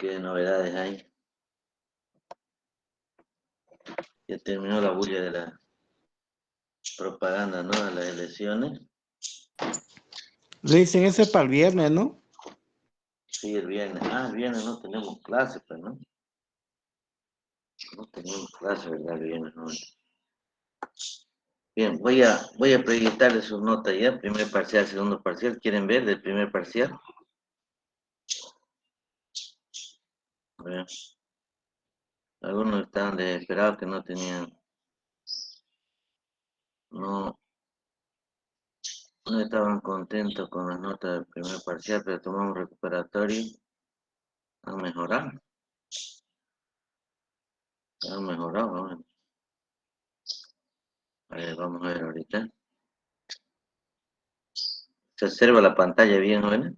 ¿Qué novedades hay? Ya terminó la bulla de la propaganda, ¿no? De las elecciones. Le dicen ese para el viernes, ¿no? Sí, el viernes. Ah, el viernes no tenemos clase, pues, ¿no? No tenemos clase, ¿verdad? El viernes, ¿no? Bien, voy a proyectarles sus notas ya. Primer parcial, segundo parcial. ¿Quieren ver del primer parcial? Bueno, algunos estaban desesperados que no tenían, no, no estaban contentos con las notas del primer parcial, pero tomamos recuperatorio. Han mejorado. Han mejorado, ¿no? A ver, vamos a ver ahorita. ¿Se observa la pantalla bien, jóvenes?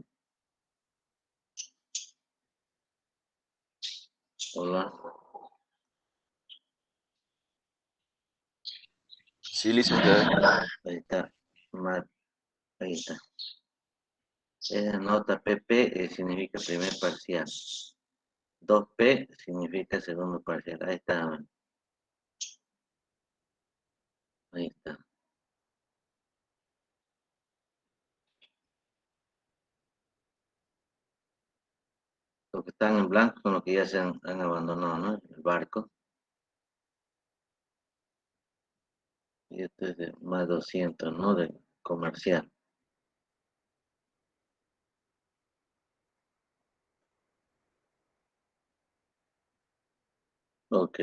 Hola. Sí, licenciado. Ahí está. Ahí está. Esa nota PP significa primer parcial. 2P significa segundo parcial. Ahí está. Ahí está. Los que están en blanco son los que ya se han abandonado, ¿no? El barco. Y esto es de más 200, ¿no? De comercial. Ok.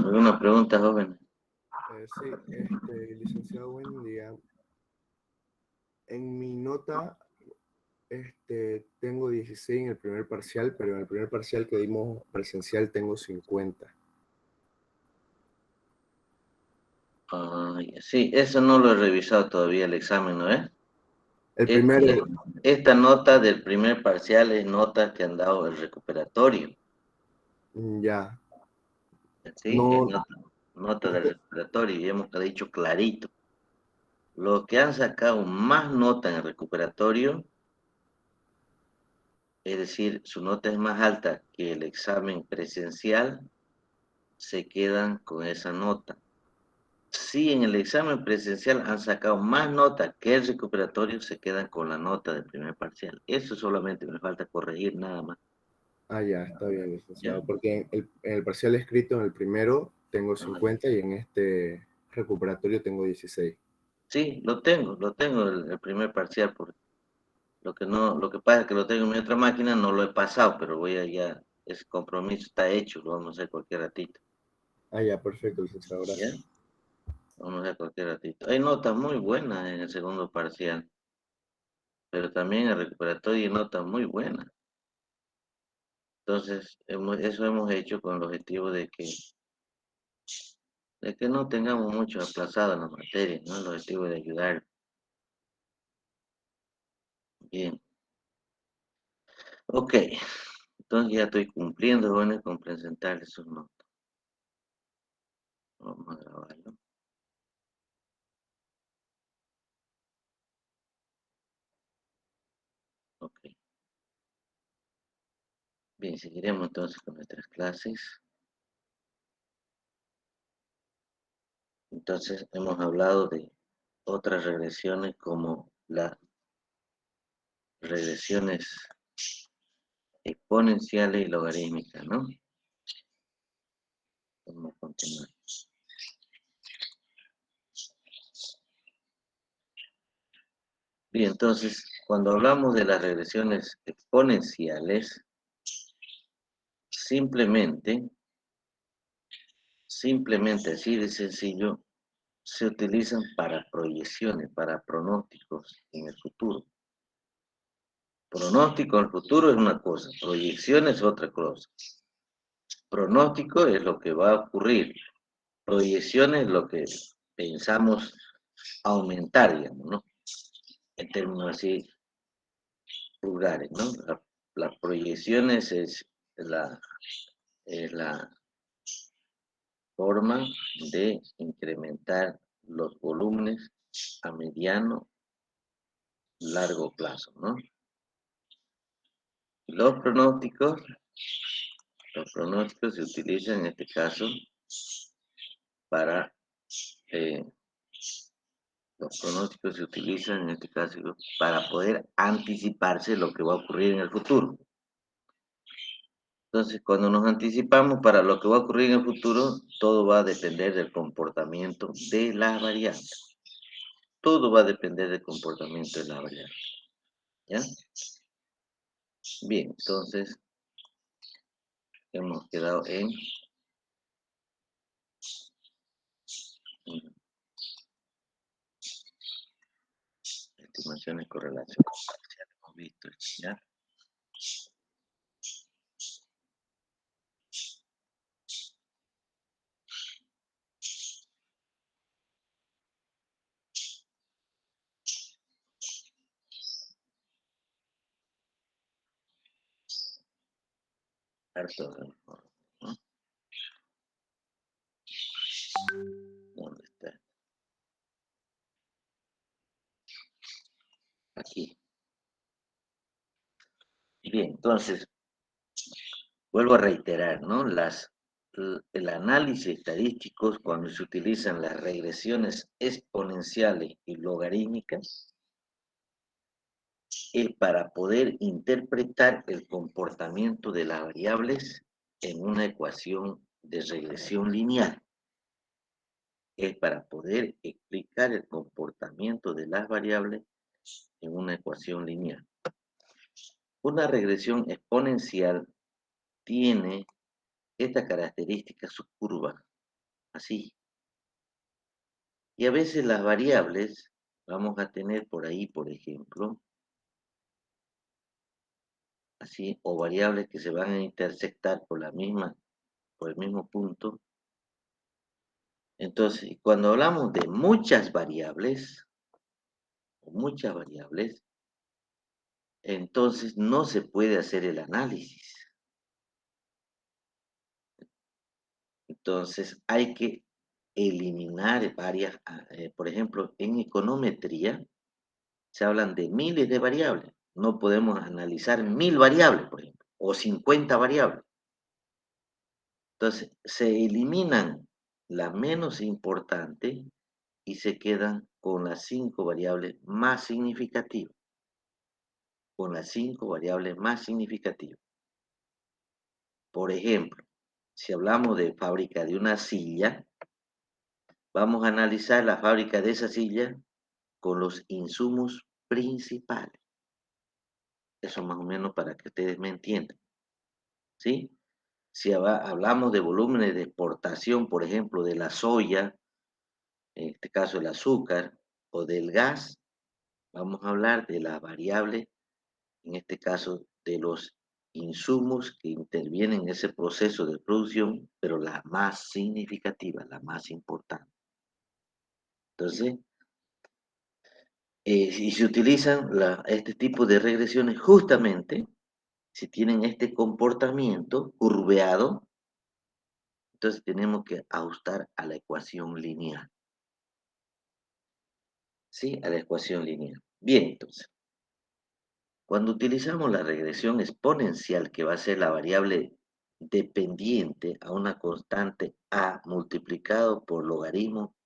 ¿Alguna pregunta, joven? Sí, licenciado, buen día. En mi nota, tengo 16 en el primer parcial, pero en el primer parcial que dimos presencial tengo 50. Sí, eso no lo he revisado todavía el examen, ¿no es? El primero, Esta nota del primer parcial es nota que han dado el recuperatorio. ya, Sí, es no, nota del recuperatorio y hemos dicho clarito. Los que han sacado más nota en el recuperatorio, es decir, su nota es más alta que el examen presencial, se quedan con esa nota. Si en el examen presencial han sacado más nota que el recuperatorio, se quedan con la nota del primer parcial. Eso solamente me falta corregir nada más. ya, está bien, licenciado, ¿Ya? porque en el parcial escrito, en el primero, tengo 50 y en este recuperatorio tengo 16. Sí, lo tengo el primer parcial, porque lo que pasa es que lo tengo en mi otra máquina, no lo he pasado, pero voy a ya, ese compromiso está hecho, lo vamos a hacer cualquier ratito. Ya, perfecto, licenciado, ¿Ya? gracias. Vamos a hacer cualquier ratito. Hay notas muy buenas en el segundo parcial, pero también el recuperatorio hay notas muy buenas. Entonces, eso hemos hecho con el objetivo de que no tengamos mucho aplazado en la materia, ¿no? El objetivo de ayudar. Bien. Ok. Entonces ya estoy cumpliendo, jóvenes, con presentarles sus notas. Vamos a grabarlo. Ok. Bien, seguiremos entonces con nuestras clases. Entonces hemos hablado de otras regresiones como las regresiones exponenciales y logarítmicas, ¿no? Vamos a continuar. Bien, entonces, cuando hablamos de las regresiones exponenciales, simplemente así de sencillo, se utilizan para proyecciones, para pronósticos en el futuro. Pronóstico en el futuro es una cosa, proyección es otra cosa. Pronóstico es lo que va a ocurrir, proyección es lo que pensamos aumentar, digamos, ¿no? En términos así vulgares, ¿no? La proyección es la forma de incrementar los volúmenes a mediano, largo plazo, ¿no? Los pronósticos se utilizan en este caso para los pronósticos se utilizan en este caso para poder anticiparse lo que va a ocurrir en el futuro. Entonces, cuando nos anticipamos para lo que va a ocurrir en el futuro, todo va a depender del comportamiento de las variables. Todo va a depender del comportamiento de las variables. ¿Ya? Bien, entonces hemos quedado en estimaciones correlaciones parciales. Hemos visto, ¿ya? Harto, ¿no? ¿Dónde está? Aquí. Bien, entonces, vuelvo a reiterar, ¿no? El análisis estadístico, cuando se utilizan las regresiones exponenciales y logarítmicas, es para poder interpretar el comportamiento de las variables en una ecuación de regresión lineal. Es para poder explicar el comportamiento de las variables en una ecuación lineal. Una regresión exponencial tiene esta característica, su curva, así. Y a veces las variables, vamos a tener por ahí, por ejemplo, así, o variables que se van a intersectar por el mismo punto. Entonces, cuando hablamos de muchas variables, entonces no se puede hacer el análisis. Entonces, hay que eliminar varias, por ejemplo, en econometría se hablan de miles de variables. No podemos analizar 1000 variables, por ejemplo, o 50 variables. Entonces, se eliminan las menos importantes y se quedan con las 5 variables más significativas. Con las 5 variables más significativas. Por ejemplo, si hablamos de fábrica de una silla, vamos a analizar la fábrica de esa silla con los insumos principales. Eso más o menos para que ustedes me entiendan. ¿Sí? Si hablamos de volúmenes de exportación, por ejemplo, de la soya, en este caso el azúcar, o del gas, vamos a hablar de la variable, en este caso de los insumos que intervienen en ese proceso de producción, pero la más significativa, la más importante. Entonces, y se utilizan este tipo de regresiones justamente si tienen este comportamiento curveado, entonces tenemos que ajustar a la ecuación lineal. ¿Sí? A la ecuación lineal. Bien, entonces, cuando utilizamos la regresión exponencial, que va a ser la variable dependiente a una constante a multiplicado por logaritmo,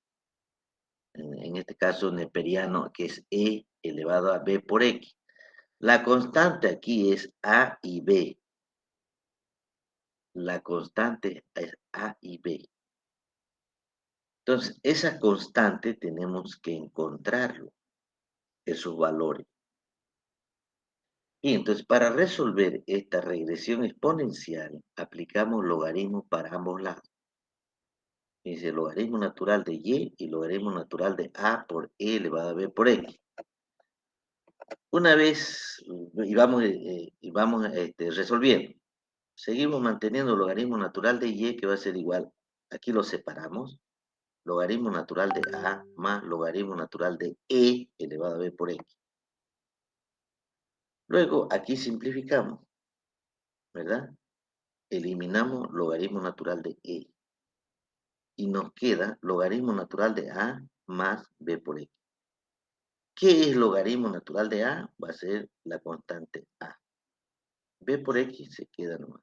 en este caso neperiano, que es e elevado a b por x. La constante aquí es a y b. La constante es a y b. Entonces, esa constante tenemos que encontrarlo, esos valores. Y entonces, para resolver esta regresión exponencial, aplicamos logaritmo para ambos lados. Dice logaritmo natural de y logaritmo natural de a por e elevado a b por x. Una vez, y vamos resolviendo. Seguimos manteniendo logaritmo natural de y, que va a ser igual. Aquí lo separamos. Logaritmo natural de a más logaritmo natural de e elevado a b por x. Luego, aquí simplificamos, ¿verdad? Eliminamos logaritmo natural de e. Y nos queda logaritmo natural de a más b por x. ¿Qué es logaritmo natural de a? Va a ser la constante a. B por X se queda nomás.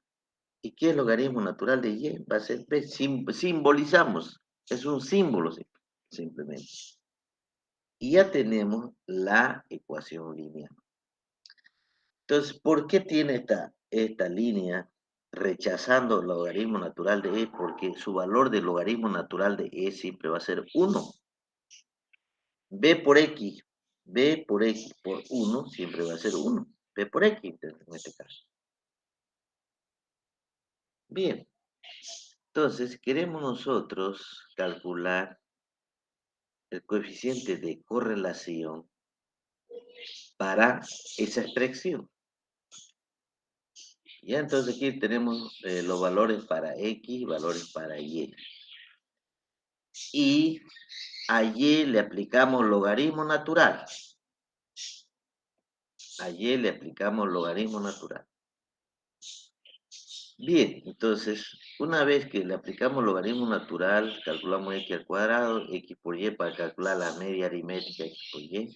¿Y qué es logaritmo natural de Y? Va a ser B. Simbolizamos. Es un símbolo simplemente. Y ya tenemos la ecuación lineal. Entonces, ¿por qué tiene esta línea rechazando el logaritmo natural de E? Porque su valor del logaritmo natural de E siempre va a ser 1. B por X por 1 siempre va a ser 1. B por X en este caso. Bien. Entonces, queremos nosotros calcular el coeficiente de correlación para esa expresión. Ya, entonces aquí tenemos los valores para X y valores para Y. Y a Y le aplicamos logaritmo natural. A Y le aplicamos logaritmo natural. Bien, entonces, una vez que le aplicamos logaritmo natural, calculamos X al cuadrado, X por Y para calcular la media aritmética X por Y.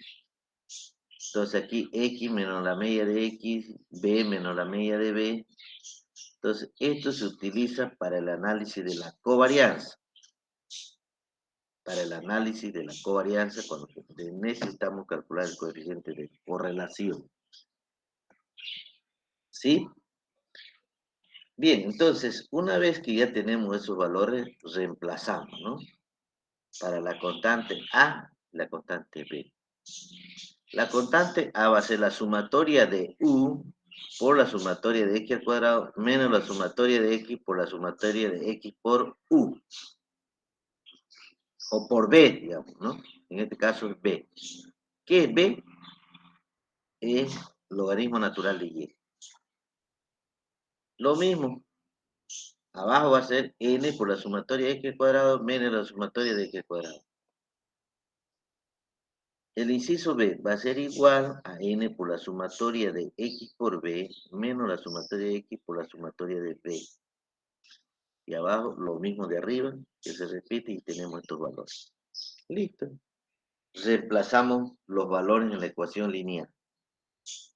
Entonces aquí X menos la media de X, B menos la media de B. Entonces, esto se utiliza para el análisis de la covarianza. Para el análisis de la covarianza, cuando necesitamos calcular el coeficiente de correlación. ¿Sí? Bien, entonces, una vez que ya tenemos esos valores, reemplazamos, ¿no? Para la constante A, la constante B. La constante A va a ser la sumatoria de U por la sumatoria de X al cuadrado menos la sumatoria de X por la sumatoria de X por U. O por B, digamos, ¿no? En este caso es B. ¿Qué es B? Es logaritmo natural de Y. Lo mismo, abajo va a ser N por la sumatoria de X al cuadrado menos la sumatoria de X al cuadrado. El inciso B va a ser igual a N por la sumatoria de X por B menos la sumatoria de X por la sumatoria de B. Y abajo lo mismo de arriba, que se repite y tenemos estos valores. Listo. Reemplazamos los valores en la ecuación lineal.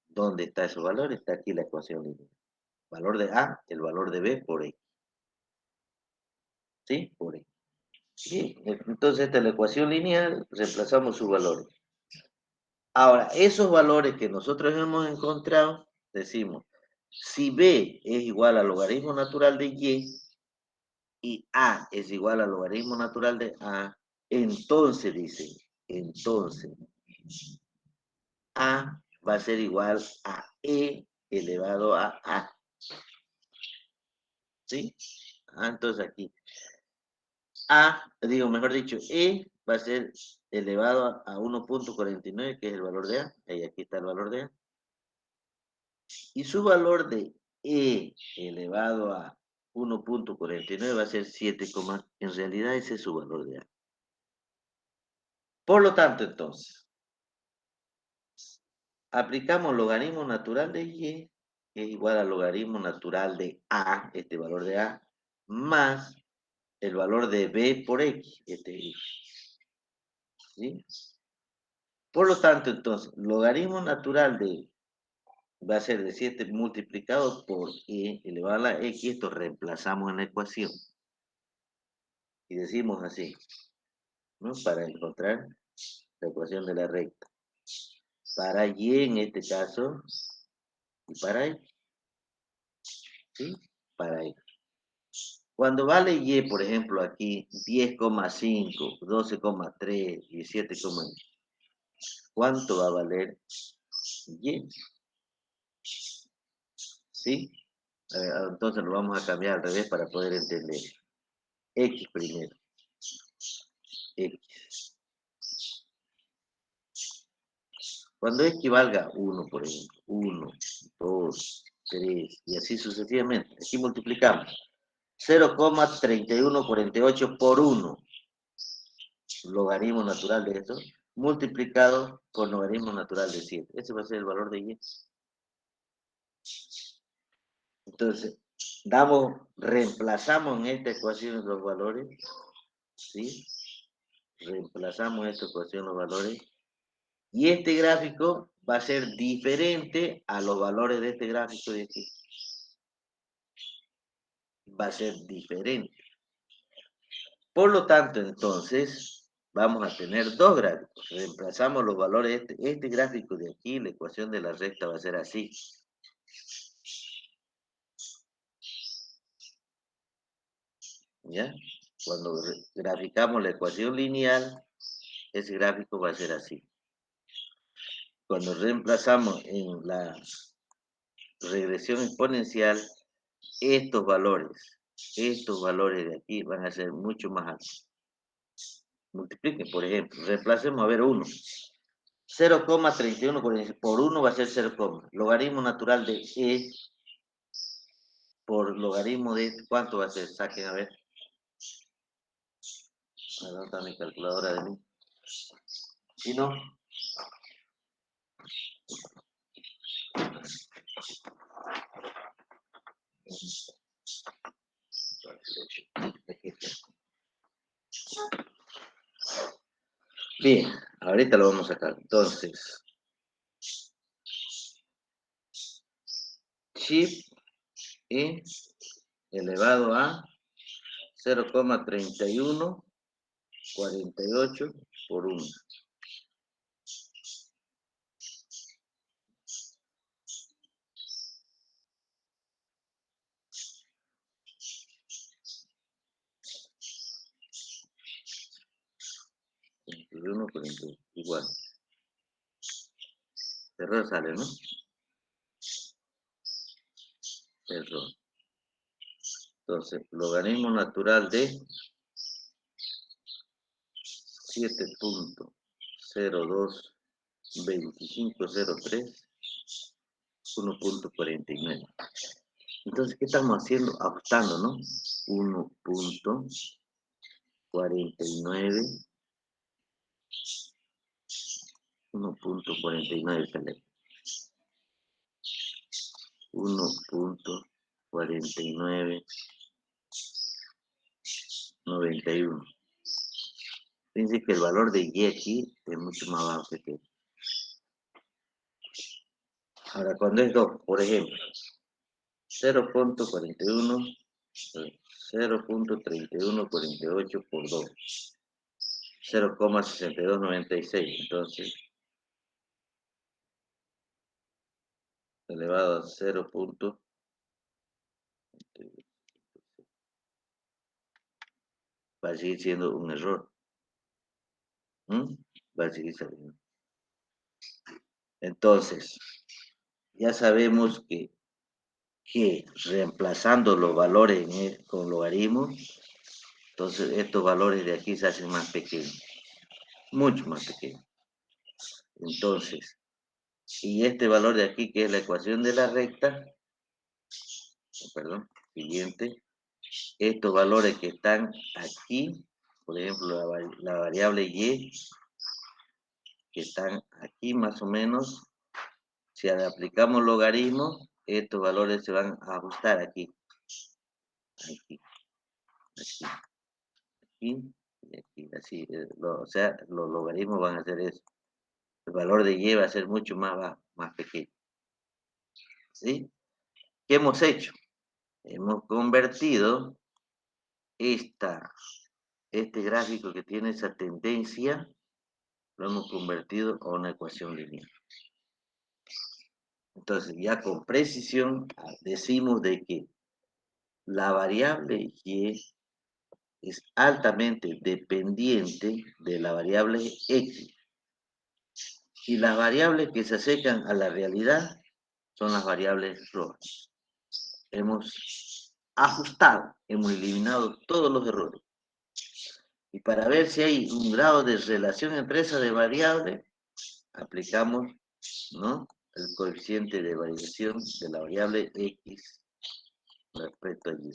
¿Dónde está esos valores? Está aquí la ecuación lineal. Valor de A, el valor de B por X. ¿Sí? Por X. Bien, entonces esta es la ecuación lineal, reemplazamos sus valores. Ahora, esos valores que nosotros hemos encontrado, decimos, si B es igual al logaritmo natural de y A es igual al logaritmo natural de A, entonces dice, entonces A va a ser igual a E elevado a A. ¿Sí? Entonces aquí mejor dicho, E va a ser elevado a 1.49, que es el valor de A. Y aquí está el valor de A. Y su valor de E elevado a 1.49 va a ser 7, en realidad ese es su valor de A. Por lo tanto, entonces, aplicamos logaritmo natural de Y, que es igual al logaritmo natural de A, este valor de A, más el valor de B por X, este X. ¿Sí? Por lo tanto, entonces, logaritmo natural de va a ser de 7 multiplicado por E elevado a la X, esto reemplazamos en la ecuación. Y decimos así, ¿no? Para encontrar la ecuación de la recta. Para Y en este caso, y para X. ¿Sí? Para X. Cuando vale Y, por ejemplo, aquí 10,5, 12,3, 17,1, ¿cuánto va a valer Y? ¿Sí? Entonces lo vamos a cambiar al revés para poder entender. X primero. X. Cuando X valga 1, por ejemplo, 1, 2, 3, y así sucesivamente. Aquí multiplicamos. 0,3148 por 1. Logaritmo natural de esto, multiplicado con logaritmo natural de 7. Ese va a ser el valor de Y. Entonces, reemplazamos en esta ecuación los valores, ¿sí? Reemplazamos esta ecuación los valores, y este gráfico va a ser diferente a los valores de este gráfico de aquí. va a ser diferente. Por lo tanto, entonces, vamos a tener dos gráficos. Reemplazamos los valores. Este gráfico de aquí, la ecuación de la recta va a ser así. ¿Ya? Cuando graficamos la ecuación lineal, ese gráfico va a ser así. Cuando reemplazamos en la regresión exponencial, estos valores de aquí van a ser mucho más altos. Multipliquen, por ejemplo, reemplacemos a ver 1. 0,31 por 1 va a ser 0, logaritmo natural de E por logaritmo de ¿cuánto va a ser? Saquen a ver. ¿Dónde está mi calculadora de mí? Si no, bien, ahorita lo vamos a sacar. Entonces, chip E elevado a 0,3148 por 1. Igual. Error sale, ¿no? Error. Entonces, logaritmo natural de 7.022503 1.49. Entonces, ¿qué estamos haciendo? Ajustando, ¿no? 1.49 1.49, 1.4991. Fíjense que el valor de Y aquí es mucho más bajo que este. Ahora, cuando es 2, por ejemplo, 0.3148 por 2, 0,6296. Entonces, elevado a 0. Va a seguir siendo un error. Va a seguir saliendo. Entonces, ya sabemos que reemplazando los valores con logaritmos, entonces estos valores de aquí se hacen más pequeños, mucho más pequeños. Entonces, y este valor de aquí, que es la ecuación de la recta, perdón, siguiente, estos valores que están aquí, por ejemplo, la variable Y, que están aquí más o menos, si le aplicamos logaritmos, estos valores se van a ajustar aquí, aquí, aquí, aquí y aquí, así, o sea, los logaritmos van a hacer eso. El valor de Y va a ser mucho más bajo, más pequeño. ¿Sí? ¿Qué hemos hecho? Hemos convertido este gráfico que tiene esa tendencia, lo hemos convertido a una ecuación lineal. Entonces, ya con precisión decimos de que la variable Y es altamente dependiente de la variable X. Y las variables que se acercan a la realidad son las variables rojas. Hemos ajustado, hemos eliminado todos los errores. Y para ver si hay un grado de relación entre esas de variables, aplicamos, ¿no?, el coeficiente de variación de la variable X respecto a Y.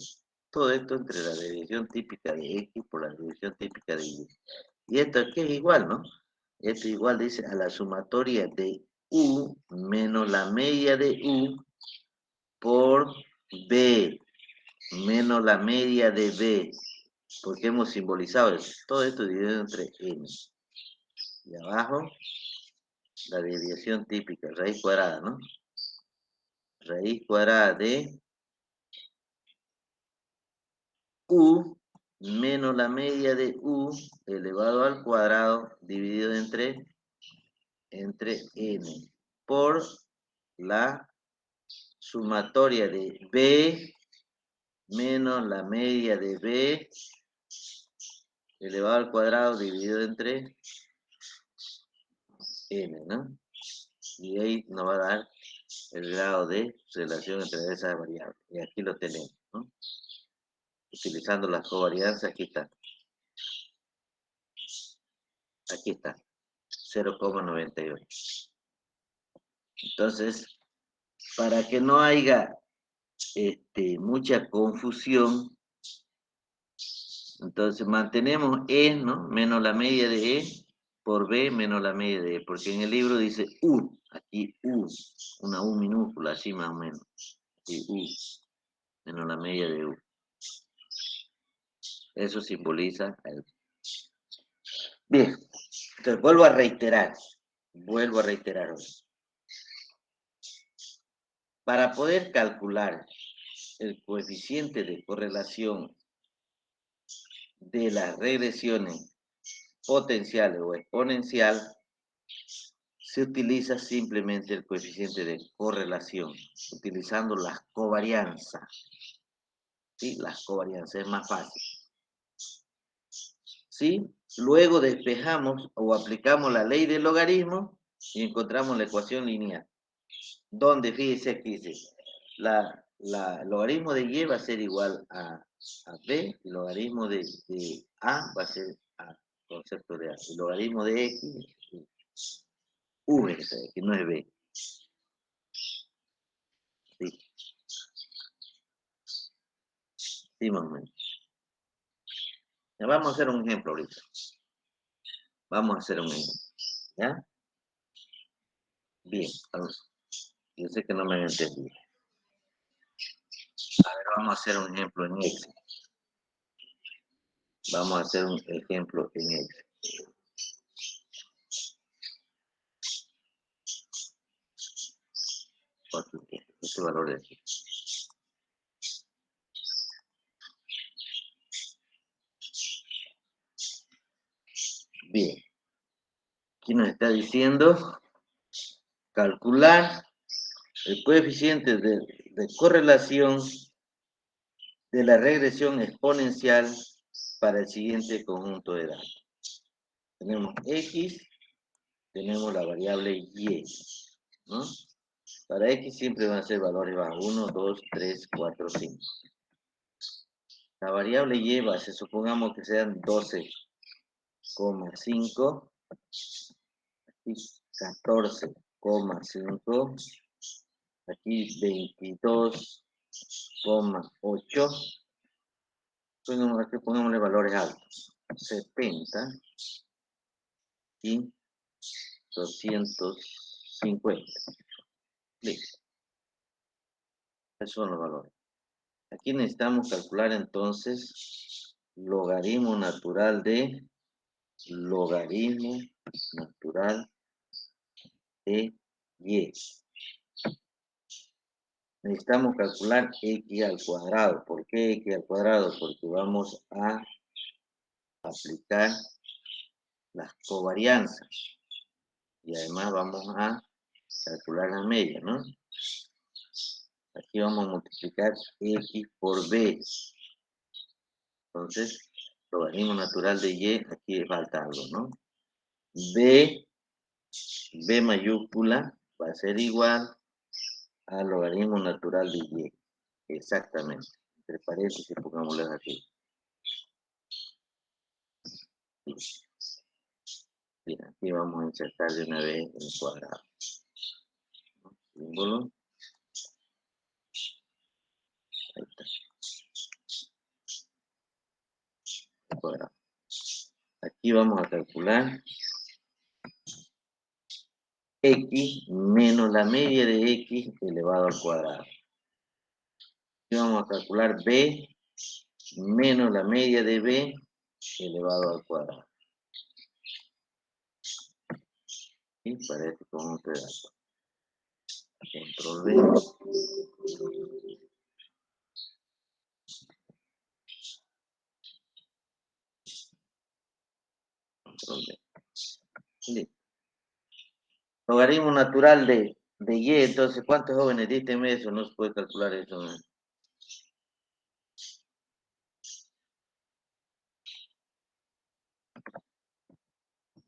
Todo esto entre la desviación típica de X por la desviación típica de Y. Y esto aquí es igual, ¿no? Esto igual dice a la sumatoria de U menos la media de U por B menos la media de B. Porque hemos simbolizado eso. Todo esto dividido entre N. Y abajo, la desviación típica, raíz cuadrada, ¿no? Raíz cuadrada de U menos la media de U elevado al cuadrado dividido entre n por la sumatoria de B menos la media de B elevado al cuadrado dividido entre n, ¿no? Y ahí nos va a dar el grado de relación entre esas variables. Y aquí lo tenemos, ¿no? Utilizando las covarianzas, aquí está. Aquí está. 0,98. Entonces, para que no haya mucha confusión, entonces mantenemos E, ¿no? Menos la media de E por B menos la media de E, porque en el libro dice U, aquí U, una U minúscula, así más o menos. Aquí U, menos la media de U. Eso simboliza el... Bien, entonces vuelvo a reiterar hoy. Para poder calcular el coeficiente de correlación de las regresiones potenciales o exponencial, se utiliza simplemente el coeficiente de correlación, utilizando las covarianzas. ¿Sí? Las covarianzas es más fácil. ¿Sí? Luego despejamos o aplicamos la ley del logaritmo y encontramos la ecuación lineal. Donde, fíjese aquí, dice, el logaritmo de Y va a ser igual a B, el logaritmo de A va a ser A, concepto de A. El logaritmo de X, V, que no es B. Sí, sí, más o menos. Ya vamos a hacer un ejemplo ahorita. Vamos a hacer un ejemplo. ¿Ya? Bien, vamos. Yo sé que no me han entendido. A ver, vamos a hacer un ejemplo en X. Vamos a hacer un ejemplo en X. Este valor de aquí. Bien. Aquí nos está diciendo calcular el coeficiente de correlación de la regresión exponencial para el siguiente conjunto de datos. Tenemos X, tenemos la variable Y, ¿no? Para X siempre van a ser valores bajos, 1, 2, 3, 4, 5. La variable Y va a ser, supongamos que sean 12,5, aquí 14,5, aquí 22,8. Aquí pongámosle valores altos, 70 y 250. Listo. Esos son los valores. Aquí necesitamos calcular entonces logaritmo natural de Y. Necesitamos calcular X al cuadrado. ¿Por qué X al cuadrado? Porque vamos a aplicar las covarianzas. Y además vamos a calcular la media, ¿no? Aquí vamos a multiplicar X por B. Entonces, logaritmo natural de Y, aquí falta algo, ¿no? B mayúscula va a ser igual al logaritmo natural de Y. Exactamente. Entre paréntesis, pongámoslo aquí. Bien, aquí vamos a insertar de una vez el cuadrado. Símbolo. Ahí está. El cuadrado. Aquí vamos a calcular X menos la media de X elevado al cuadrado. Aquí vamos a calcular B menos la media de B elevado al cuadrado. ¿Sí? Para este conjunto de datos. Control B. Listo. Logaritmo natural de y, entonces, ¿cuántos jóvenes? Dígame eso, no se puede calcular eso, ¿no?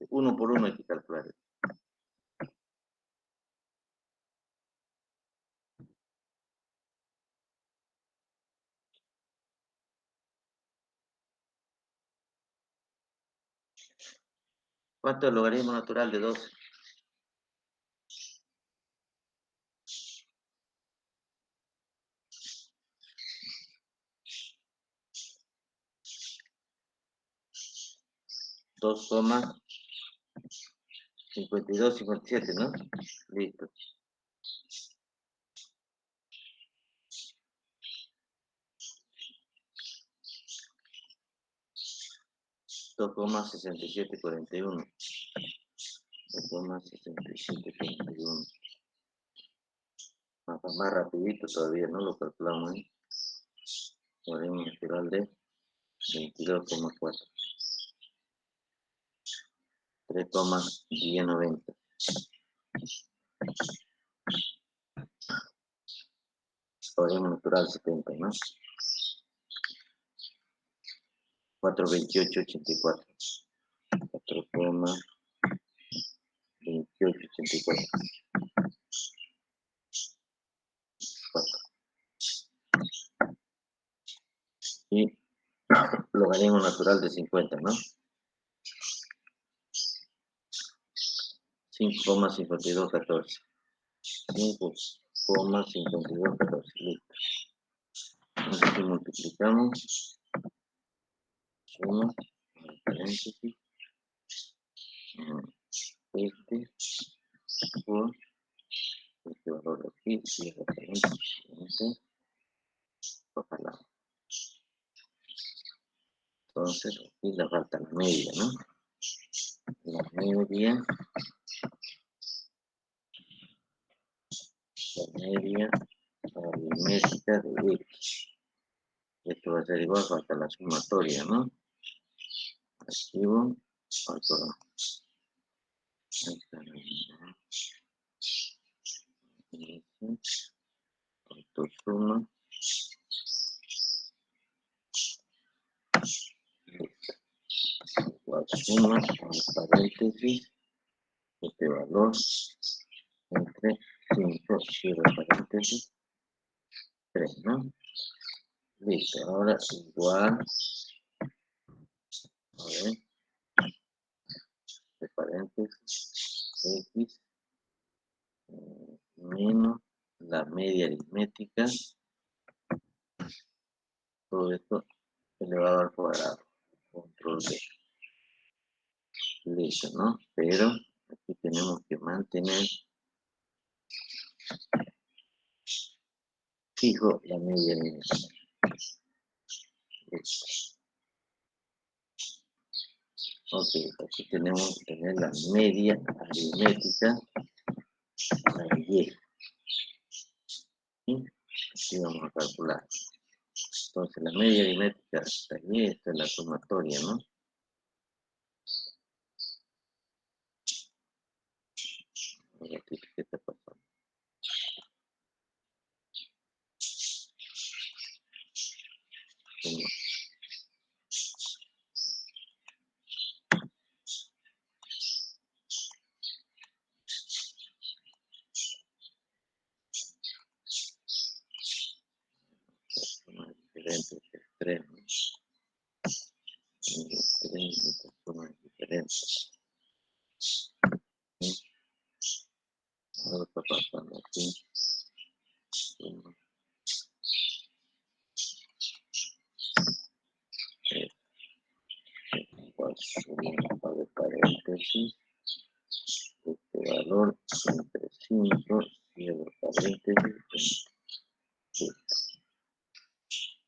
Uno por uno hay que calcular eso. ¿Cuánto es el logaritmo natural de 12? Dos coma 52, 57, ¿no? Listo. Dos coma 6741. 2,6741. Más rapidito todavía, ¿no? Lo calculamos ahí. Logaritmo natural de 22,4. 3,1090. Logaritmo natural 70, ¿no? 4,2884. 4,2884. 4. Y logaritmo natural de 50, ¿no? 5,5214. 5,5214. Listo. Entonces, si multiplicamos, suma, paréntesis, este por este valor de aquí, cierra paréntesis, ojalá. Entonces, aquí le falta la media, ¿no? La media aritmética de X. Esto va a ser igual, falta la sumatoria, ¿no? Activo, falta la... Ahí está la autosuma. Igual suma, paréntesis, este valor entre 5, cierro paréntesis, 3, ¿no? Listo, ahora igual, a ver, de paréntesis, X, menos la media aritmética, todo esto elevado al cuadrado, control D. Listo, ¿no? Pero aquí tenemos que mantener fijo la media aritmética. Listo. Ok, aquí tenemos que tener la media aritmética de Y. ¿Sí? Así vamos a calcular. Entonces, la media aritmética de Y, esta es la sumatoria, ¿no? Mira aquí, ¿qué está pasando? Tengo sumas diferentes extremos. Extremos, sumas diferentes. ¿Sí? Ahora está pasando aquí. Suma. Igual suma de paréntesis. Este valor entre 5, cierro paréntesis.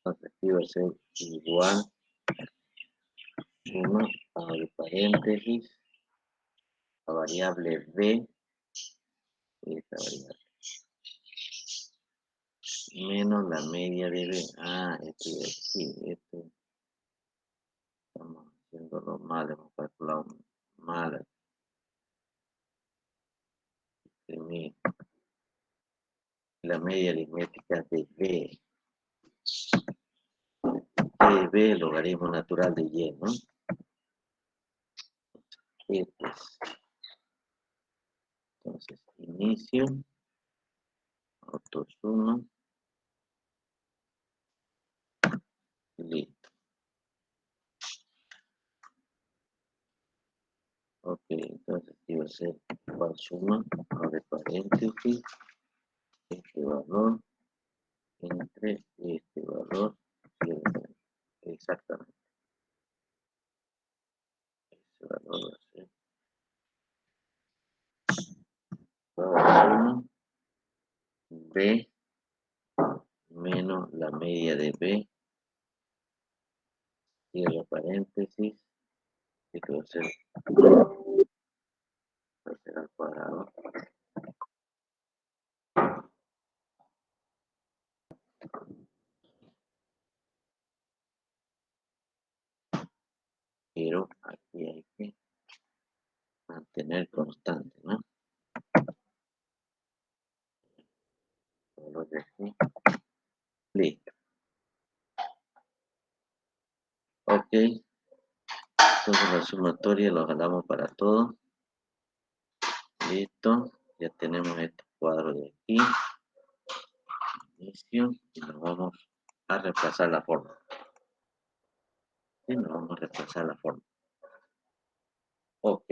Entonces aquí va a ser igual suma abre paréntesis la variable b, esta variable, menos la media de b. Ah, esto de aquí, esto estamos haciéndolo mal, hemos calculado mal. escribir la media aritmética de B. De B, logaritmo natural de Y, ¿no? Este es. Entonces, inicio, autosumo, listo. Ok, entonces iba a ser igual suma, abre paréntesis, este valor entre este valor, exactamente, ese valor va a ser igual suma B menos la media de B, cierro paréntesis, esto va a ser al cuadrado. Pero aquí hay que mantener constante, ¿no? Valor de aquí. Listo. Ok. Entonces la sumatoria lo jalamos para todo. Listo. Ya tenemos este cuadro de aquí. Inicio. Y nos vamos a reemplazar la forma. Sí, nos vamos a reemplazar la forma. Ok.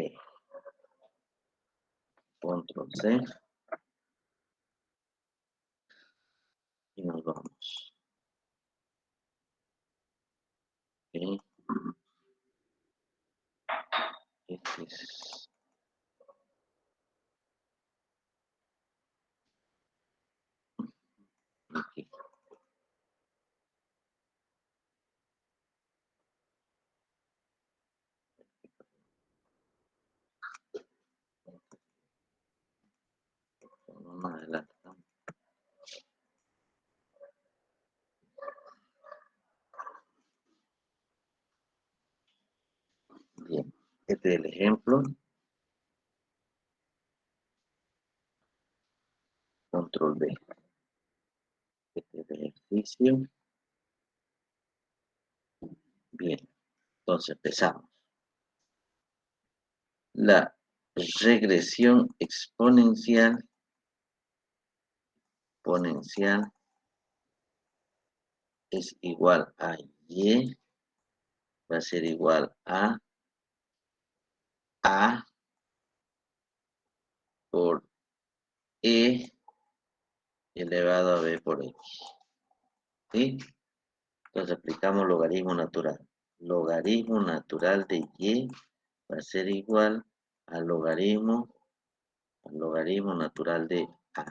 Control C. Y nos vamos. Ok. Este es. Aquí. Más adelante. Bien. Este es el ejemplo. Control B. Este es el ejercicio. Bien. Entonces empezamos. La regresión exponencial es igual a Y, va a ser igual a por E elevado a B por X. ¿Sí? Entonces aplicamos logaritmo natural. Logaritmo natural de Y va a ser igual al logaritmo natural de A.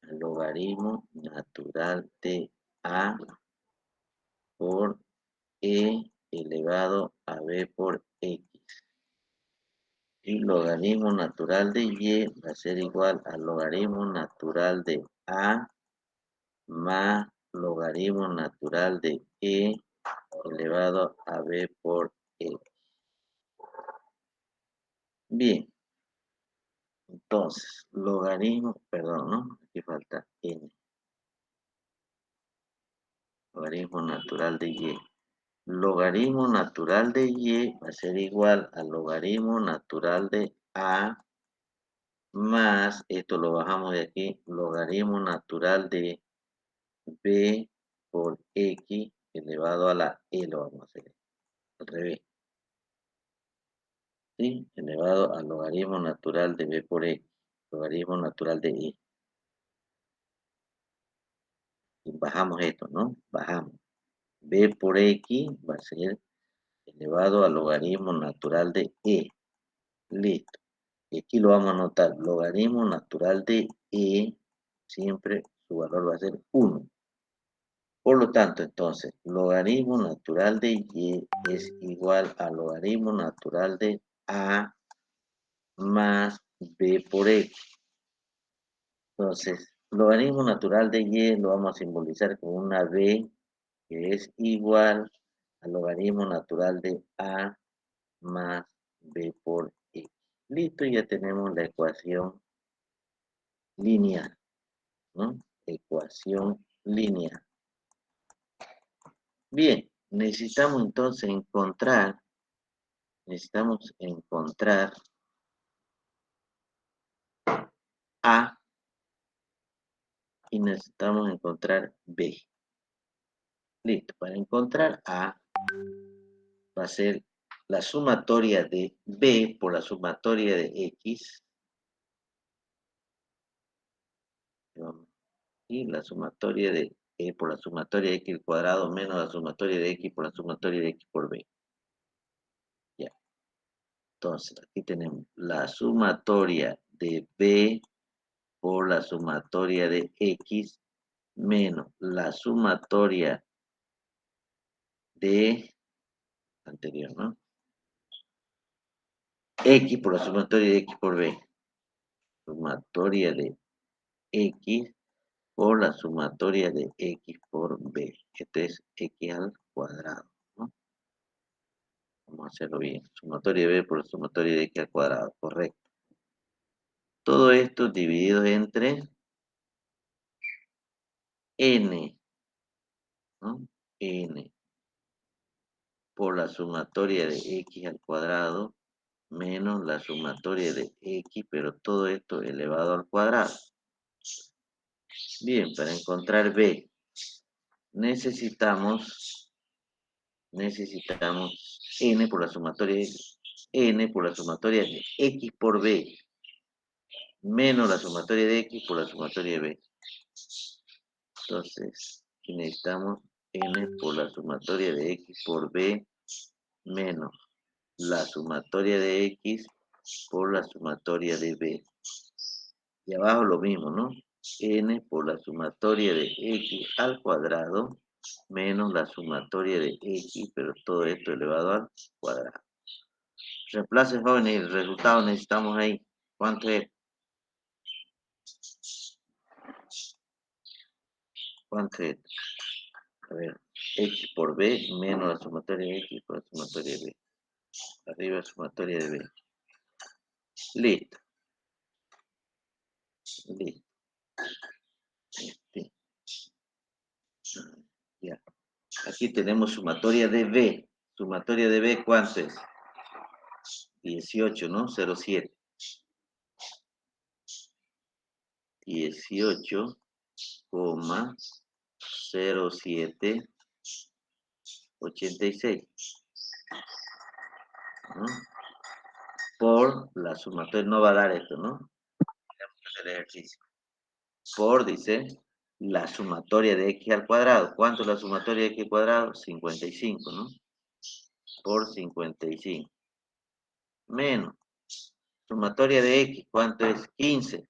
Al logaritmo natural de A por E elevado a B por X. Y logaritmo natural de Y va a ser igual al logaritmo natural de A más logaritmo natural de E elevado a B por X. Bien, entonces, logaritmo, perdón, ¿no? Aquí falta N. Logaritmo natural de Y. Logaritmo natural de Y va a ser igual al logaritmo natural de A más, esto lo bajamos de aquí, logaritmo natural de B por X elevado a la E, lo vamos a hacer al revés. ¿Sí? Elevado al logaritmo natural de B por X, logaritmo natural de E. Y bajamos esto, ¿no? Bajamos. B por X va a ser elevado al logaritmo natural de E. Listo. Y aquí lo vamos a anotar. Logaritmo natural de E, siempre su valor va a ser 1. Por lo tanto, entonces, logaritmo natural de Y es igual a logaritmo natural de A más B por X. Entonces, logaritmo natural de Y lo vamos a simbolizar con una B que es igual al logaritmo natural de A más B por X. Listo, ya tenemos la ecuación lineal, ¿no? Ecuación lineal. Bien, necesitamos entonces encontrar A y necesitamos encontrar B. Listo, para encontrar A va a ser la sumatoria de B por la sumatoria de X y la sumatoria de E por la sumatoria de X al cuadrado menos la sumatoria de X por la sumatoria de X por B. Ya. Entonces, aquí tenemos la sumatoria de B por la sumatoria de X menos la sumatoria de anterior, ¿no? X por la sumatoria de X por B. Sumatoria de X por la sumatoria de X por B. Este es X al cuadrado, ¿no? Vamos a hacerlo bien. Sumatoria de B por la sumatoria de X al cuadrado, correcto. Todo esto dividido entre N, ¿no? N por la sumatoria de X al cuadrado menos la sumatoria de X, pero todo esto elevado al cuadrado. Bien, para encontrar B necesitamos N por la sumatoria de N por la sumatoria de X por B menos la sumatoria de X por la sumatoria de B. Entonces, necesitamos N por la sumatoria de X por B menos la sumatoria de X por la sumatoria de B. Y abajo lo mismo, ¿no? N por la sumatoria de X al cuadrado menos la sumatoria de X, pero todo esto elevado al cuadrado. Reemplacen, jóvenes, el resultado necesitamos ahí. ¿Cuánto es? ¿Cuánto es? A ver, X por B menos la sumatoria de X por la sumatoria de B. Arriba la sumatoria de B. Listo. Listo. Este. Ya. Aquí tenemos sumatoria de B. Sumatoria de B, ¿cuánto es? 18, ¿no? 0,7. 18,0786, ¿no? Por la sumatoria, no va a dar esto, ¿no? Tenemos que hacer el ejercicio. Por, dice, la sumatoria de X al cuadrado. ¿Cuánto es la sumatoria de X al cuadrado? 55, ¿no? Por 55. Menos. Sumatoria de X, ¿cuánto es? 15.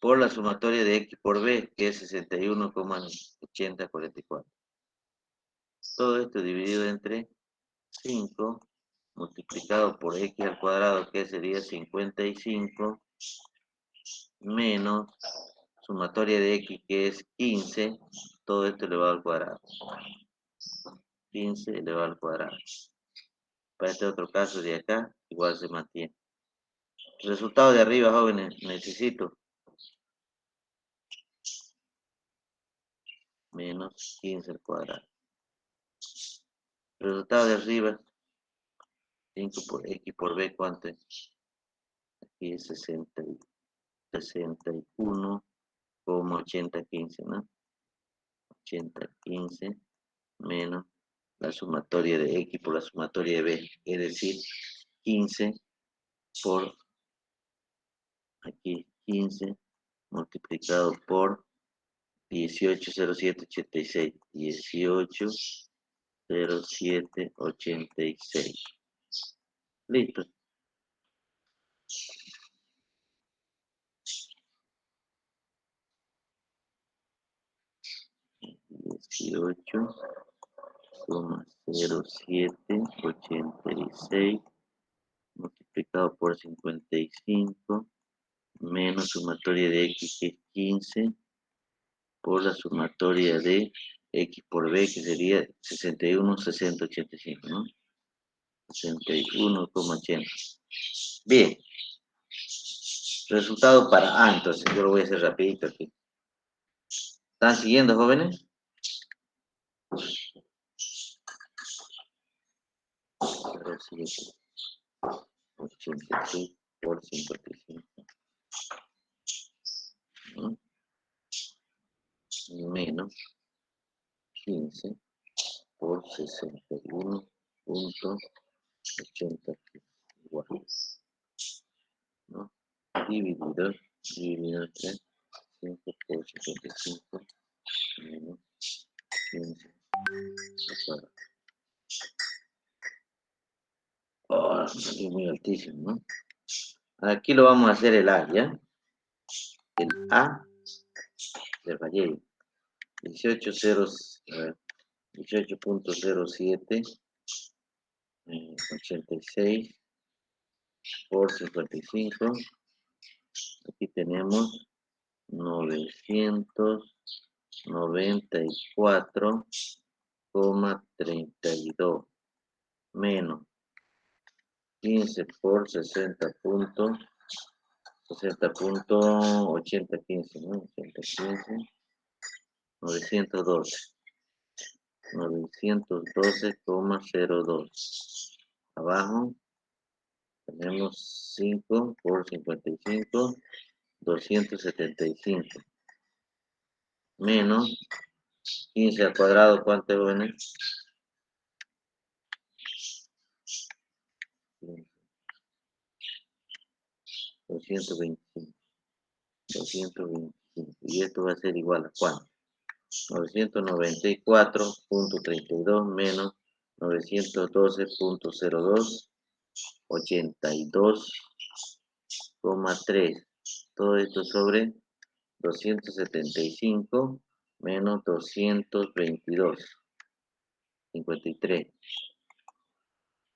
Por la sumatoria de X por B, que es 61,8044. Todo esto dividido entre 5 multiplicado por X al cuadrado, que sería 55, menos sumatoria de X, que es 15, todo esto elevado al cuadrado. 15 elevado al cuadrado. Para este otro caso de acá, igual se mantiene. Resultado de arriba, jóvenes, necesito menos 15 al cuadrado. Resultado de arriba, 5 por X por B, ¿cuánto es? Aquí es 61,8015, ¿no? 8015 menos la sumatoria de X por la sumatoria de B, es decir, 15 por, aquí 15 multiplicado por 18,0786, 18,0786. Listo. 18,0786 multiplicado por 55 menos sumatoria de X, que es 15 por la sumatoria de X por B, que sería 61,6085, ¿no? 61,80. Bien. Resultado para A, entonces yo lo voy a hacer rapidito aquí. ¿Están siguiendo, jóvenes? Ahora sí, 86 por 55. ¿No? Menos 15 por 61.80 igual. ¿No? Dividido 3, 5 por 55 menos 15. Oh, es muy altísimo, ¿no? Aquí lo vamos a hacer el A, ¿ya? El A del Valle. 18.07 86 por 55. Aquí tenemos 994,32 menos 15 por 60.8015, ¿no? 8015, 912,02. Abajo tenemos 5 por 55, 275. Menos 15 al cuadrado, ¿cuánto viene? 225. 225. Y esto va a ser igual a ¿cuánto? 994.32 menos 912.02, 82,3. Todo esto sobre 275 menos 222, 53.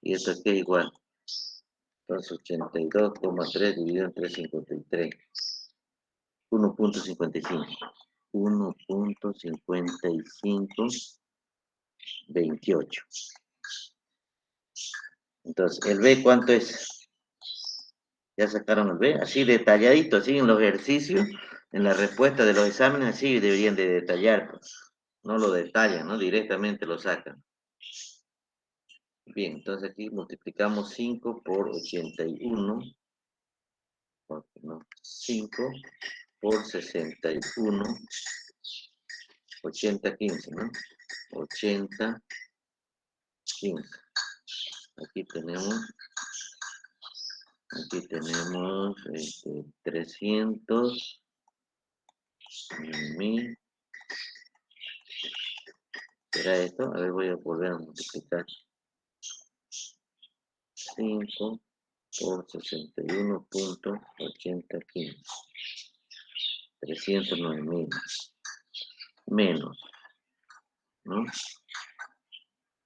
Y esto aquí es igual. Entonces 82,3 dividido entre 53. 1.55. 1.5528. Entonces, ¿el B cuánto es? Ya sacaron el B, así detalladito, así en los ejercicios, en la respuesta de los exámenes, así deberían de detallar, pues. No lo detallan, ¿no? Directamente lo sacan. Bien, entonces aquí multiplicamos 5 por 81, no, 5 por 61, 80, 15, ¿no? 80, 15. Aquí tenemos 300, 1000. ¿Será esto? A ver, voy a volver a multiplicar. 5 por 61.8015. 309.000. Menos, ¿no?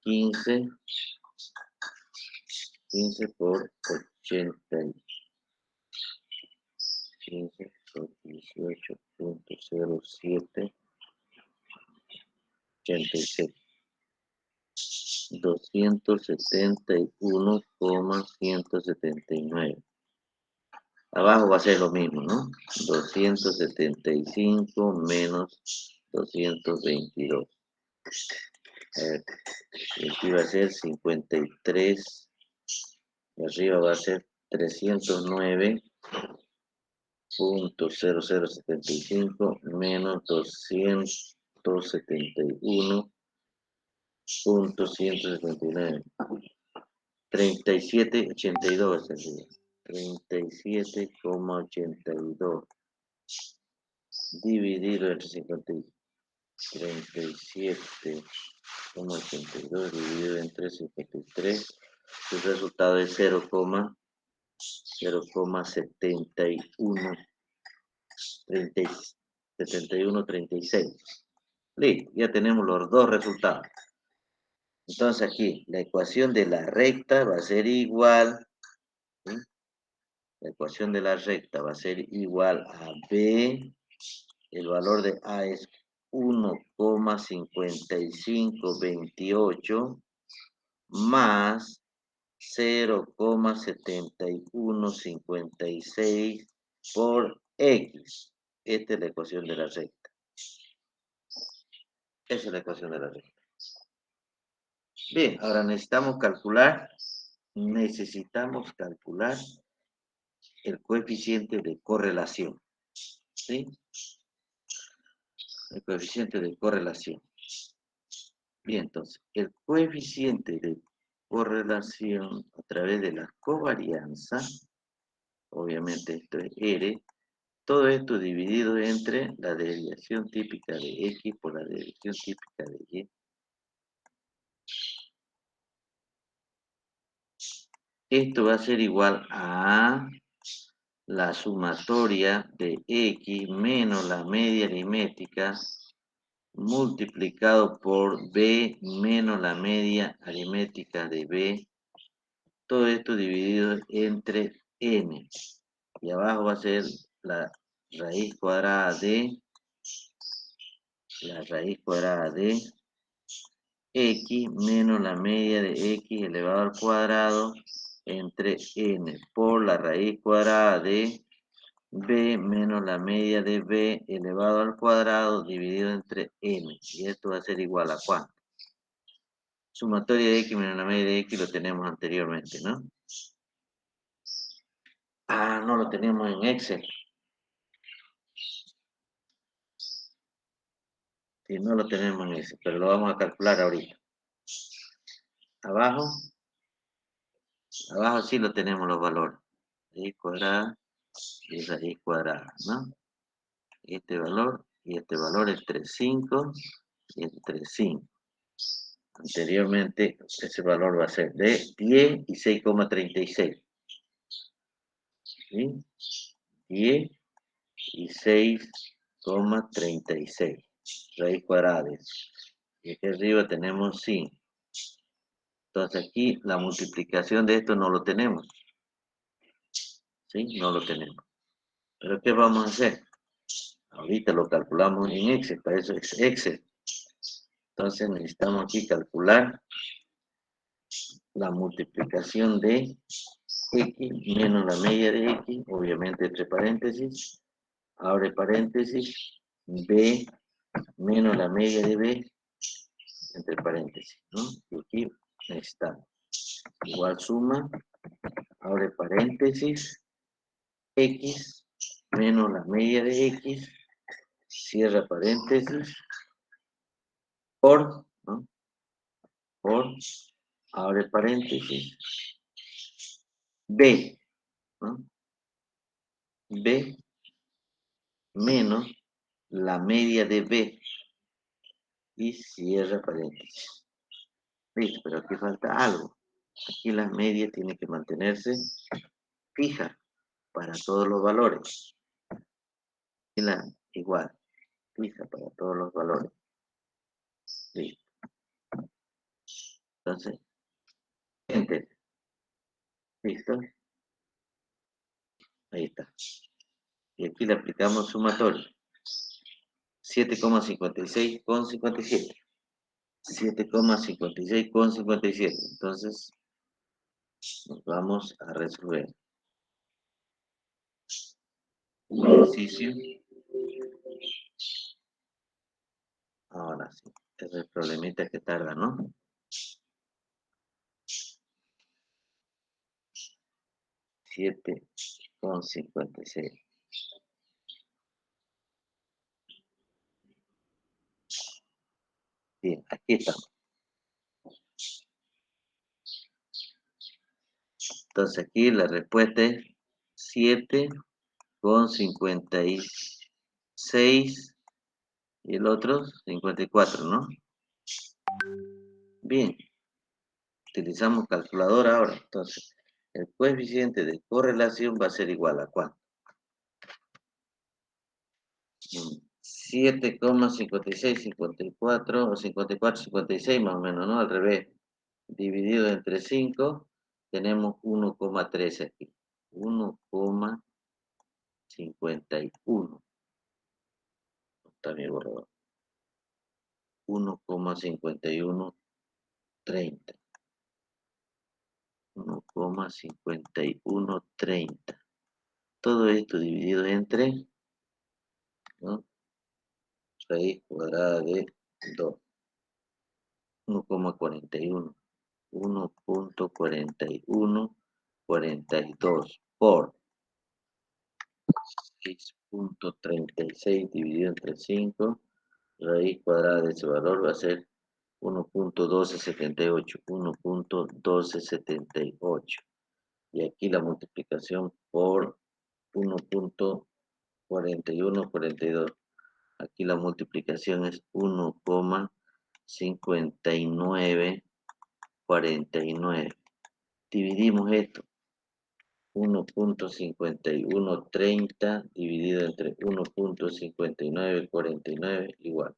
15 por 80. 15 por 18.07. 86. 271,179. Abajo va a ser lo mismo, ¿no? 275 menos 222. A ver, y aquí va a ser 53. Y arriba va a ser 309.0075 menos 271.179. 37,82 sería. 37,82 dividido entre 50. 37,82 dividido entre 53. El resultado es 0,71. 71,36. Listo, ya tenemos los dos resultados. Entonces aquí, la ecuación de la recta va a ser igual, ¿sí? La ecuación de la recta va a ser igual a B, el valor de A es 1,5528 más 0,7156 por X. Esta es la ecuación de la recta. Esa es la ecuación de la recta. Bien, ahora necesitamos calcular el coeficiente de correlación. ¿Sí? El coeficiente de correlación. Bien, entonces, el coeficiente de correlación a través de la covarianza, obviamente esto es R, todo esto dividido entre la desviación típica de X por la desviación típica de Y. Esto va a ser igual a la sumatoria de X menos la media aritmética multiplicado por B menos la media aritmética de B. Todo esto dividido entre N. Y abajo va a ser la raíz cuadrada de X menos la media de X elevado al cuadrado entre N por la raíz cuadrada de B menos la media de B elevado al cuadrado dividido entre N. Y esto va a ser igual a ¿cuánto? Sumatoria de X menos la media de X lo tenemos anteriormente, ¿no? Ah, no lo teníamos en Excel. Sí, no lo tenemos en Excel, pero lo vamos a calcular ahorita. Abajo sí lo tenemos los valores. Raíz cuadrada y raíz cuadrada, ¿no? Este valor y este valor entre 5 y entre 5. Anteriormente ese valor va a ser de 10 y 6,36. ¿Sí? 10 y 6,36. Raíz cuadrada de eso. Y aquí arriba tenemos 5. Entonces aquí la multiplicación de esto no lo tenemos. ¿Sí? No lo tenemos. ¿Pero qué vamos a hacer? Ahorita lo calculamos en Excel, para eso es Excel. Entonces necesitamos aquí calcular la multiplicación de X menos la media de X, obviamente entre paréntesis, abre paréntesis, B menos la media de B, entre paréntesis, ¿no? Y aquí necesitamos igual suma, abre paréntesis, X menos la media de X, cierra paréntesis, por, ¿no? Por, abre paréntesis, B, ¿no? B menos la media de B y cierra paréntesis. Listo, pero aquí falta algo. Aquí la media tiene que mantenerse fija para todos los valores. Y la igual, fija para todos los valores. Listo. Entonces, enter. Listo. Ahí está. Y aquí le aplicamos sumatorio. 7,56 con 57. 7,56 con 57. Entonces, nos vamos a resolver. Ejercicio. Ahora sí. Es el problemita que tarda, ¿no? 7,56. Bien, aquí estamos. Entonces aquí la respuesta es 7,56 y el otro 54, ¿no? Bien, utilizamos calculadora ahora. Entonces, el coeficiente de correlación va a ser igual a ¿cuánto? 7,56, 54 o 54, 56 más o menos, ¿no? Al revés. Dividido entre 5, tenemos 1,13 aquí. 1,51. Está bien borrador. 1,5130. 1,5130. Todo esto dividido entre, ¿no? Raíz cuadrada de 2. 1,41. 1,4142 por 6,36 dividido entre 5. Raíz cuadrada de ese valor va a ser 1,1278. 1,1278. Y aquí la multiplicación por 1,4142. Aquí la multiplicación es 1,5949. Dividimos esto. 1,5130 dividido entre 1,5949 igual.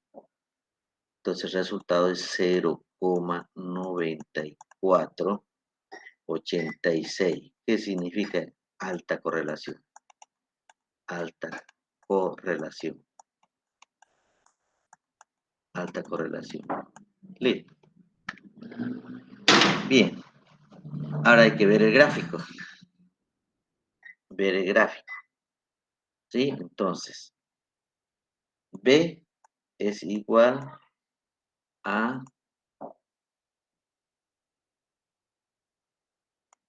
Entonces el resultado es 0,9486. ¿Qué significa alta correlación? Alta correlación. Alta correlación. Listo. Bien. Ahora hay que ver el gráfico. Ver el gráfico. ¿Sí? Entonces, B es igual a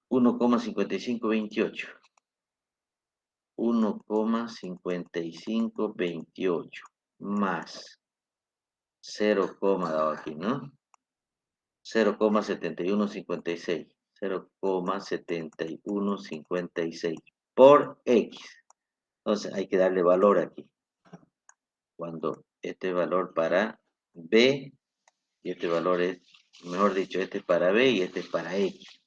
1,5528. 1,5528 más 0, dado aquí, ¿no? 0,7156. 0,7156 por X. Entonces hay que darle valor aquí. Cuando este valor para B, y este valor es, mejor dicho, este es para B y este es para X.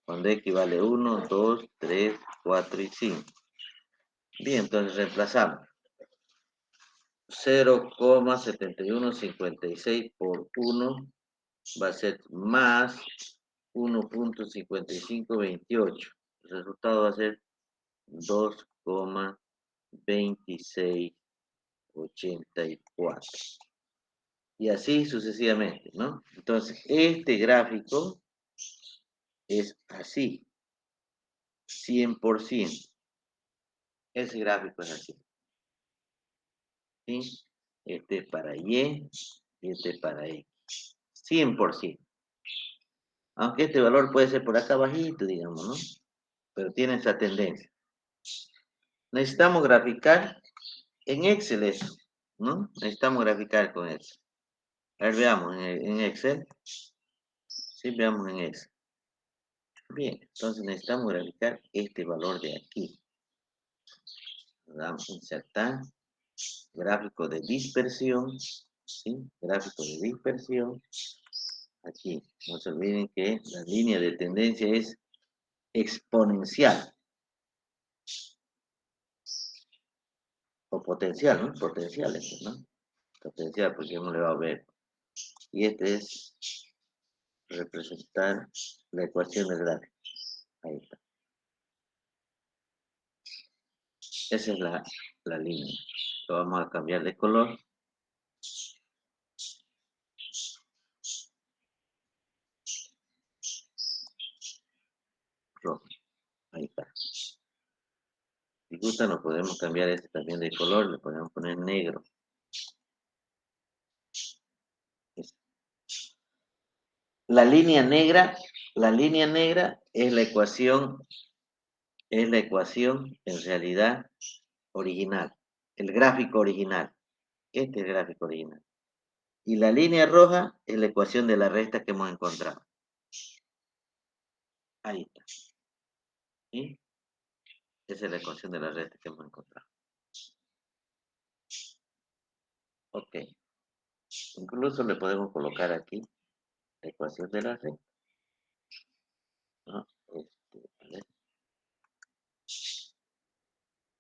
Cuando X vale 1, 2, 3, 4 y 5. Bien, entonces reemplazamos. 0,7156 por 1 va a ser más 1,5528. El resultado va a ser 2,2684. Y así sucesivamente, ¿no? Entonces, este gráfico es así, 100%. Ese gráfico es así. ¿Sí? Este es para Y y este es para X. 100%. Aunque este valor puede ser por acá bajito, digamos, ¿no? Pero tiene esa tendencia. Necesitamos graficar en Excel eso, ¿no? Necesitamos graficar con Excel. A ver, veamos en Excel. Sí, veamos en Excel. Bien, entonces necesitamos graficar este valor de aquí. Le damos insertar, gráfico de dispersión, ¿sí? Gráfico de dispersión. Aquí, no se olviden que la línea de tendencia es exponencial. O potencial, ¿no? Potencial, ¿no? Potencial, porque no le va a ver. Y este es representar la ecuación del gráfico. Ahí está. Esa es la línea. Lo vamos a cambiar de color. Rojo. Ahí está. Si gusta, nos podemos cambiar este también de color. Le podemos poner negro. La línea negra es la ecuación en realidad original. El gráfico original. Este es el gráfico original. Y la línea roja es la ecuación de la resta que hemos encontrado. Ahí está. ¿Sí? Esa es la ecuación de la resta que hemos encontrado. Ok. Incluso le podemos colocar aquí la ecuación de la resta. ¿No? ¿Vale?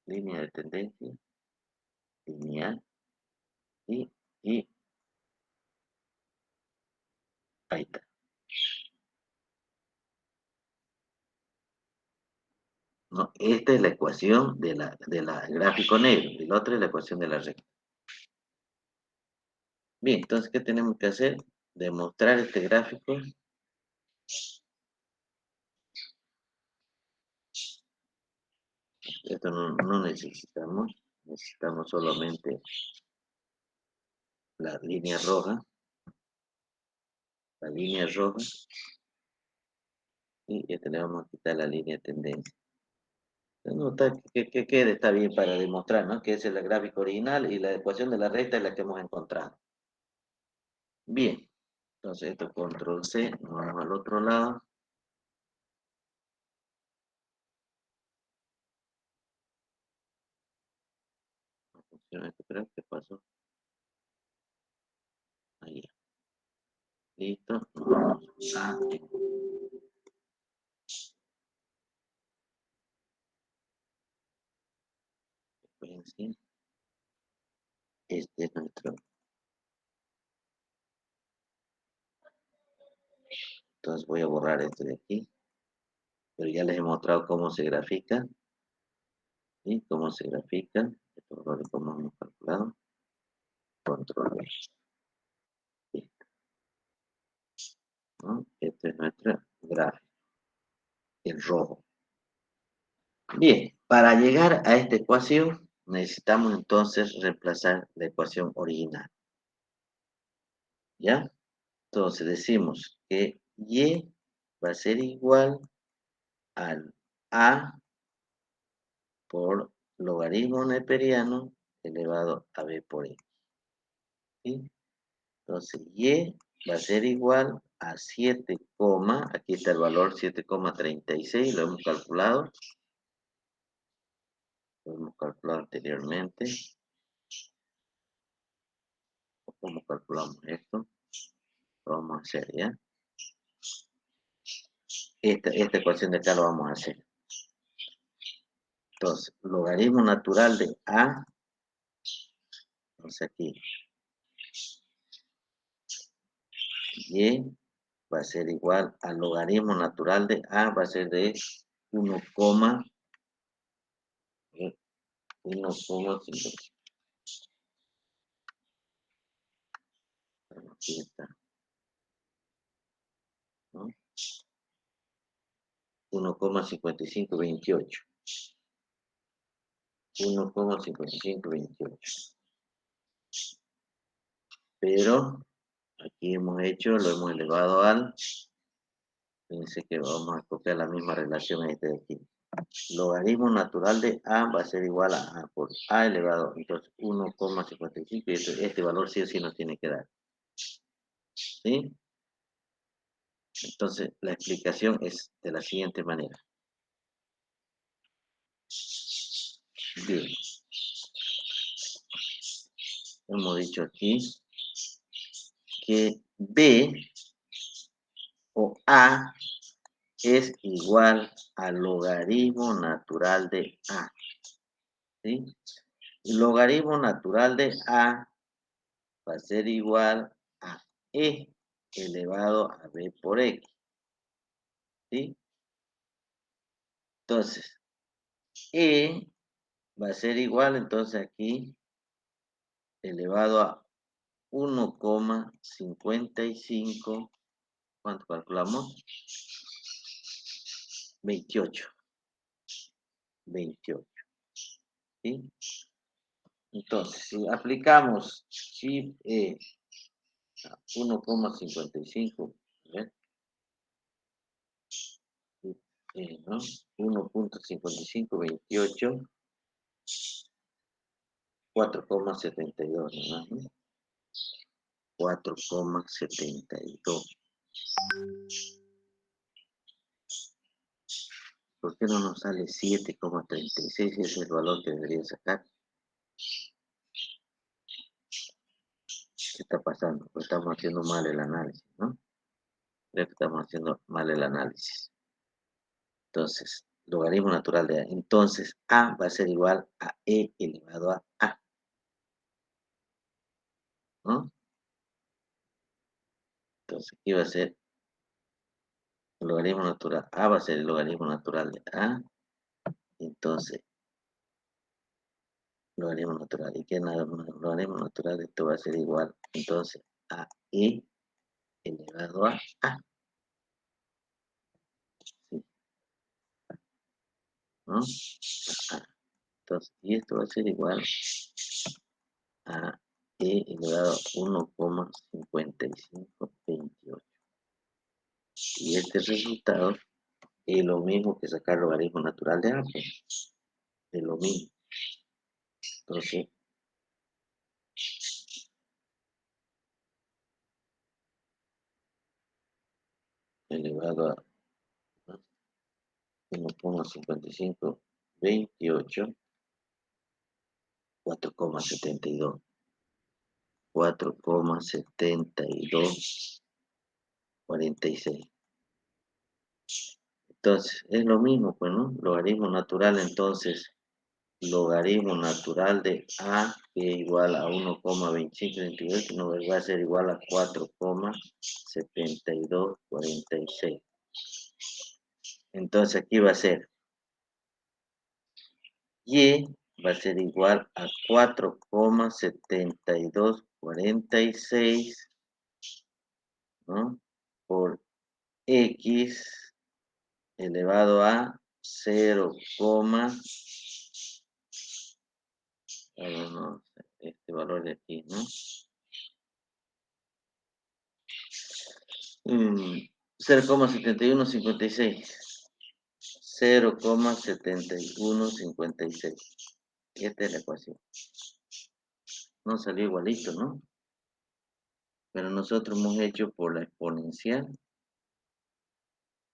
Línea de tendencia. Lineal. Y ahí está. No, esta es la ecuación de la gráfico negro. Y la otra es la ecuación de la recta. Bien, entonces, ¿qué tenemos que hacer? Demostrar este gráfico Esto no necesitamos. Necesitamos solamente la línea roja. La línea roja. Y este le vamos a quitar la línea de tendencia. Nota que quede, está bien para demostrar, ¿no? Que esa es la gráfica original y la ecuación de la recta es la que hemos encontrado. Bien. Entonces esto control C, nos vamos al otro lado. No funciona esto, creo que pasó. Ahí. Listo. Vamos a secuencia. Este es nuestro. Entonces voy a borrar este de aquí. Pero ya les he mostrado cómo se grafica. ¿Sí? Cómo se grafica. Estos valores como hemos calculado. Control V. Listo, ¿no? Este es nuestro gráfico. En rojo. Bien, para llegar a esta ecuación necesitamos entonces reemplazar la ecuación original. ¿Ya? Entonces decimos que y va a ser igual al a por logaritmo neperiano elevado a b por x. ¿Sí? Entonces y va a ser igual a 7, aquí está el valor 7,36, lo hemos calculado. Lo hemos calculado anteriormente. ¿Cómo calculamos esto? Lo vamos a hacer, ¿ya? Esta ecuación de acá lo vamos a hacer. Entonces, logaritmo natural de A, entonces aquí, Y va a ser igual al logaritmo natural de A, va a ser de 1,5. Aquí está, ¿no? 1,5528. 1,5528. Pero aquí lo hemos elevado al, fíjense que vamos a copiar la misma relación a este de aquí. Logaritmo natural de A va a ser igual a A por A elevado, entonces 1,55 y este valor sí o sí nos tiene que dar. ¿Sí? Entonces la explicación es de la siguiente manera. Bien. Hemos dicho aquí que B o A es igual al logaritmo natural de A. ¿Sí? El logaritmo natural de A va a ser igual a E elevado a B por X. ¿Sí? Entonces, E va a ser igual, entonces aquí, elevado a 1,55. ¿Cuánto calculamos? 28. 28. ¿Sí? Entonces, si aplicamos chip E a 1,55, ¿no? 1,5528, 4,72, ¿no? 4,72. ¿Por qué no nos sale 7,36? Ese es el valor que debería sacar. ¿Qué está pasando? Pues estamos haciendo mal el análisis, ¿no? Creo que estamos haciendo mal el análisis. Entonces, logaritmo natural de A. Entonces, A va a ser igual a E elevado a A. ¿No? Entonces, aquí va a ser el logaritmo natural. A va a ser el logaritmo natural de A. Entonces, logaritmo natural. ¿Y qué es logaritmo natural? Esto va a ser igual, entonces, a E elevado a A. ¿Sí? ¿no? Entonces, y esto va a ser igual a e elevado a 1,5528. Y este resultado es lo mismo que sacar logaritmo natural de A, pues, es lo mismo. Entonces, elevado a 1,5528, 4,72. 4,7246. Entonces, es lo mismo, pues, ¿no? Logaritmo natural, entonces, logaritmo natural de A, que es igual a 1,2528, no va a ser igual a 4,7246. Entonces, aquí va a ser Y va a ser igual a 4,7246, ¿no? Por X elevado a 0, no, este valor de aquí, ¿no? 0,7156. 0,7156. Esta es la ecuación. No salió igualito, ¿no? Pero nosotros hemos hecho por la exponencial.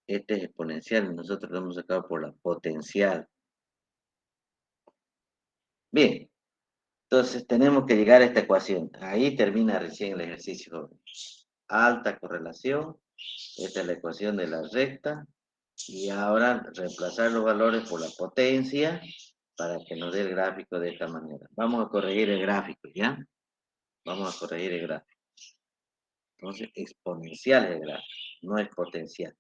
Este es exponencial y nosotros lo hemos sacado por la potencial. Bien, entonces tenemos que llegar a esta ecuación. Ahí termina recién el ejercicio. Alta correlación. Esta es la ecuación de la recta. Y ahora reemplazar los valores por la potencia para que nos dé el gráfico de esta manera. Vamos a corregir el gráfico, ¿ya? Vamos a corregir el gráfico. Entonces, exponencial es el gráfico, no es potencial.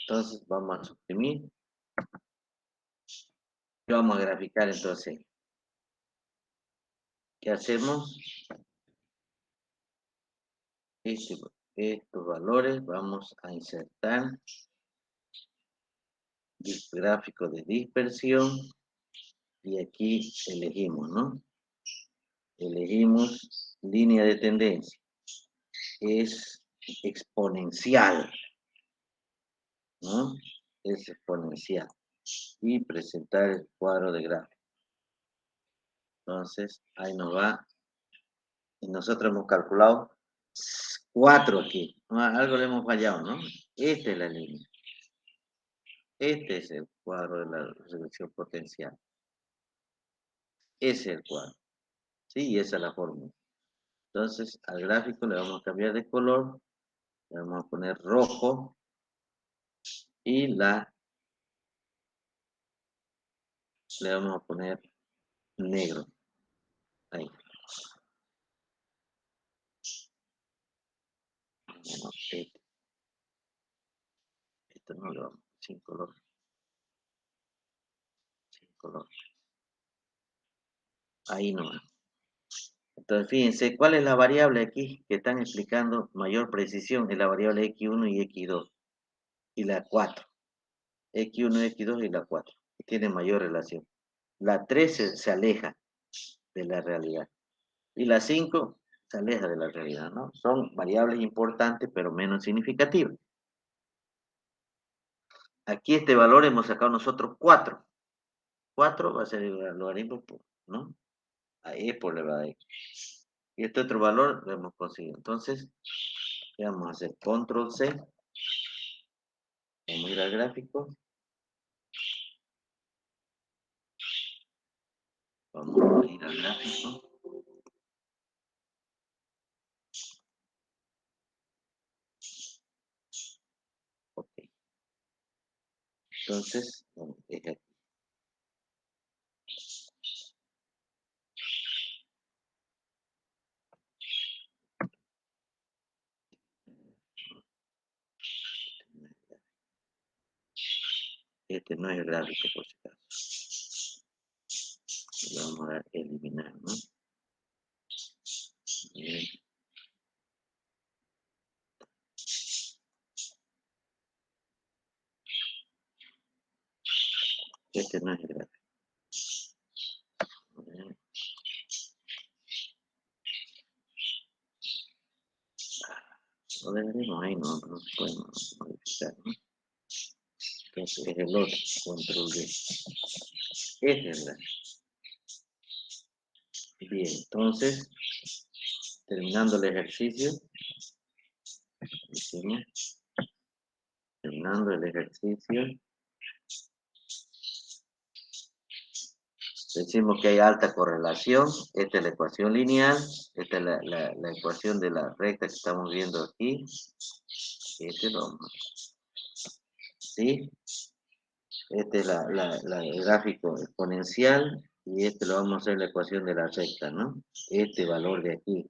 Entonces, vamos a suprimir. Y vamos a graficar entonces. ¿Qué hacemos? Estos valores vamos a insertar gráfico de dispersión y aquí elegimos, ¿no? Elegimos línea de tendencia. Es exponencial, ¿no? Es exponencial. Y presentar el cuadro de gráfico. Entonces, ahí nos va. Y nosotros hemos calculado 4 aquí. Algo le hemos fallado, ¿no? Esta es la línea. Este es el cuadro de la reducción potencial. Ese es el cuadro. ¿Sí? Y esa es la fórmula. Entonces, al gráfico le vamos a cambiar de color. Le vamos a poner rojo. Y le vamos a poner negro. Ahí. No, esto no lo vamos sin color. Sin color. Ahí nomás. Entonces, fíjense, ¿cuál es la variable aquí que están explicando mayor precisión? Es la variable X1 y X2. Y la 4. X1, X2 y la 4. Que tienen mayor relación. La 3 se aleja de la realidad. Y la 5 se aleja de la realidad, ¿no? Son variables importantes, pero menos significativas. Aquí este valor hemos sacado nosotros 4. 4 va a ser el logaritmo, ¿no? Ahí es por elevado a X. Y este otro valor lo hemos conseguido. Entonces, vamos a hacer control C. Vamos a ir al gráfico. Vamos a ir al gráfico. Ok. Entonces, es aquí. Este no es el gráfico, por si acaso. Le vamos a dar eliminar, ¿no? Bien. Este no es el gráfico. Lo dejaremos ahí, no se puede modificar, ¿no? Entonces es el otro, control D. Este es el gráfico. Bien, entonces, terminando el ejercicio, terminando el ejercicio, decimos que hay alta correlación. Esta es la ecuación lineal, esta es la ecuación de la recta que estamos viendo aquí. Este lo, ¿sí? Este es el gráfico exponencial y este lo vamos a hacer la ecuación de la recta, ¿no? Este valor de aquí.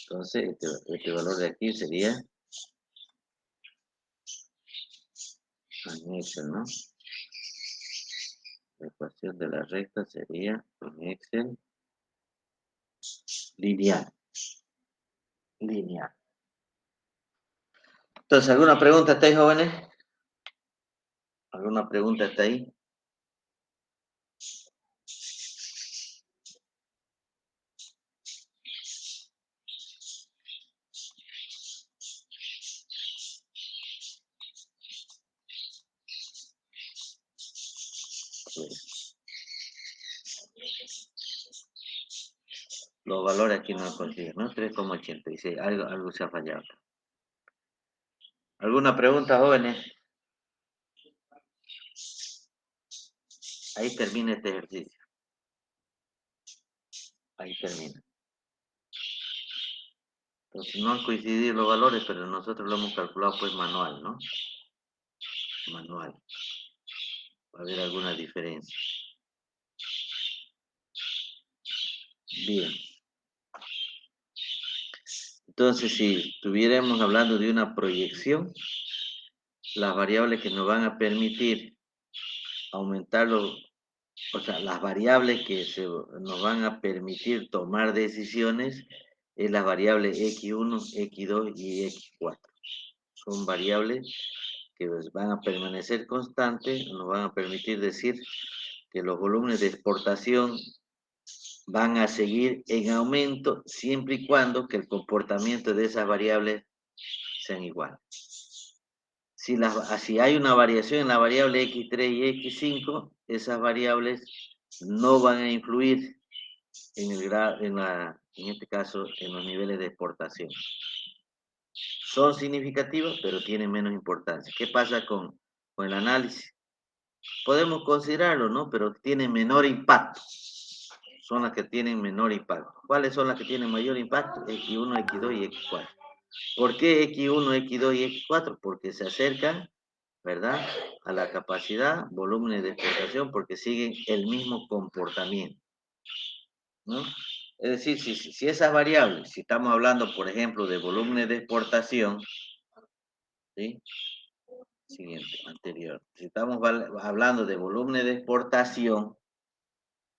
Entonces, este valor de aquí sería en Excel, ¿no? La ecuación de la recta sería en Excel lineal. Lineal. Entonces, ¿alguna pregunta hasta ahí, jóvenes? ¿Alguna pregunta hasta ahí? Los valores aquí no consiguen, ¿no? 3,86, algo se ha fallado. ¿Alguna pregunta, jóvenes? Ahí termina este ejercicio. Ahí termina. Entonces no han coincidido los valores, pero nosotros lo hemos calculado pues manual, ¿no? Manual. Va a haber alguna diferencia. Bien. Entonces, si estuviéramos hablando de una proyección, las variables que nos van a permitir aumentar o sea, las variables que nos van a permitir tomar decisiones es las variables X1, X2 y X4. Son variables que van a permanecer constantes, nos van a permitir decir que los volúmenes de exportación van a seguir en aumento siempre y cuando que el comportamiento de esas variables sean iguales. Si hay una variación en la variable X3 y X5, esas variables no van a influir en este caso, en los niveles de exportación. Son significativos, pero tienen menos importancia. ¿Qué pasa con el análisis? Podemos considerarlo, ¿no? Pero tienen menor impacto. Son las que tienen menor impacto. ¿Cuáles son las que tienen mayor impacto? X1, X2 y X4. ¿Por qué X1, X2 y X4? Porque se acercan, ¿verdad?, a la capacidad, volúmenes de exportación, porque siguen el mismo comportamiento, ¿no? Es decir, si esas variables, si estamos hablando, por ejemplo, de volúmenes de exportación, ¿sí? Siguiente, anterior. Si estamos hablando de volúmenes de exportación,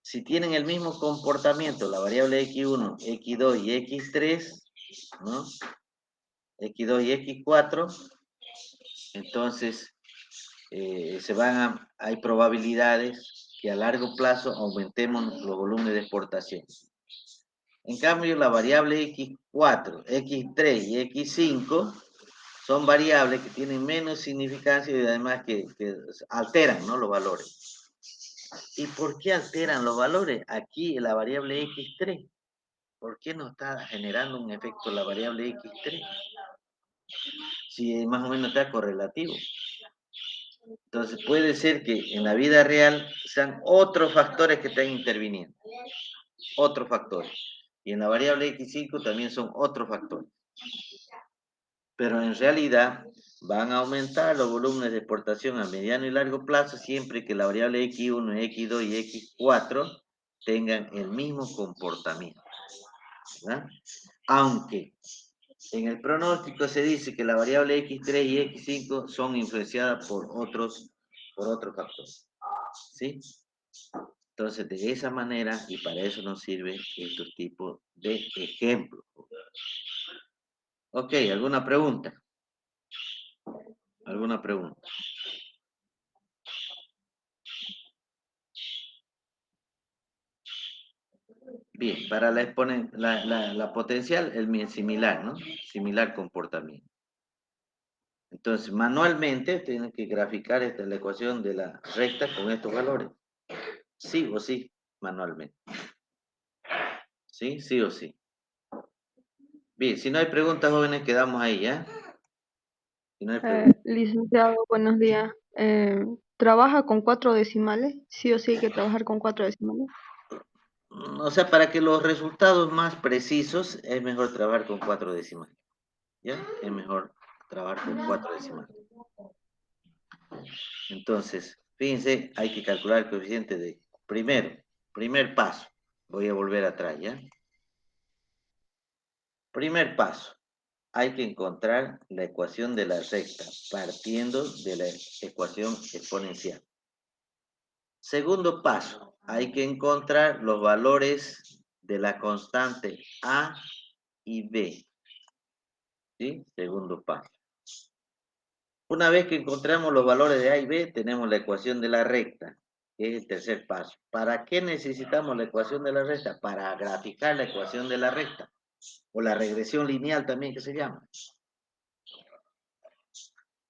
si tienen el mismo comportamiento, la variable X1, X2 y X3, ¿no? X2 y X4, entonces hay probabilidades que a largo plazo aumentemos los volúmenes de exportación. En cambio, la variable X4, X3 y X5 son variables que tienen menos significancia y además que alteran, ¿no?, los valores. ¿Y por qué alteran los valores? Aquí la variable X3. ¿Por qué no está generando un efecto la variable X3? Si más o menos está correlativo. Entonces puede ser que en la vida real sean otros factores que estén interviniendo. Otros factores. Y en la variable X5 también son otros factores. Pero en realidad van a aumentar los volúmenes de exportación a mediano y largo plazo siempre que la variable X1, X2 y X4 tengan el mismo comportamiento, ¿verdad? Aunque en el pronóstico se dice que la variable X3 y X5 son influenciadas por otros factores, ¿sí? Entonces, de esa manera, y para eso nos sirven estos tipos de ejemplos. Ok, ¿alguna pregunta? ¿Alguna pregunta? Bien, para la potencial, similar, ¿no? Similar comportamiento. Entonces, manualmente tienen que graficar la ecuación de la recta con estos valores. Sí o sí, manualmente. ¿Sí? Sí o sí. Bien, si no hay preguntas, jóvenes, quedamos ahí, ¿ya? Si no hay preguntas. Licenciado, buenos días. ¿Trabaja con 4 decimales? Sí o sí hay que trabajar con 4 decimales. O sea, para que los resultados más precisos, es mejor trabajar con 4 decimales. ¿Ya? Es mejor trabajar con 4 decimales. Entonces, fíjense, hay que calcular el coeficiente de primer paso. Voy a volver atrás, ¿ya? Primer paso. Hay que encontrar la ecuación de la recta, partiendo de la ecuación exponencial. Segundo paso, hay que encontrar los valores de la constante A y B. ¿Sí? Segundo paso. Una vez que encontramos los valores de A y B, tenemos la ecuación de la recta, que es el tercer paso. ¿Para qué necesitamos la ecuación de la recta? Para graficar la ecuación de la recta, o la regresión lineal también que se llama.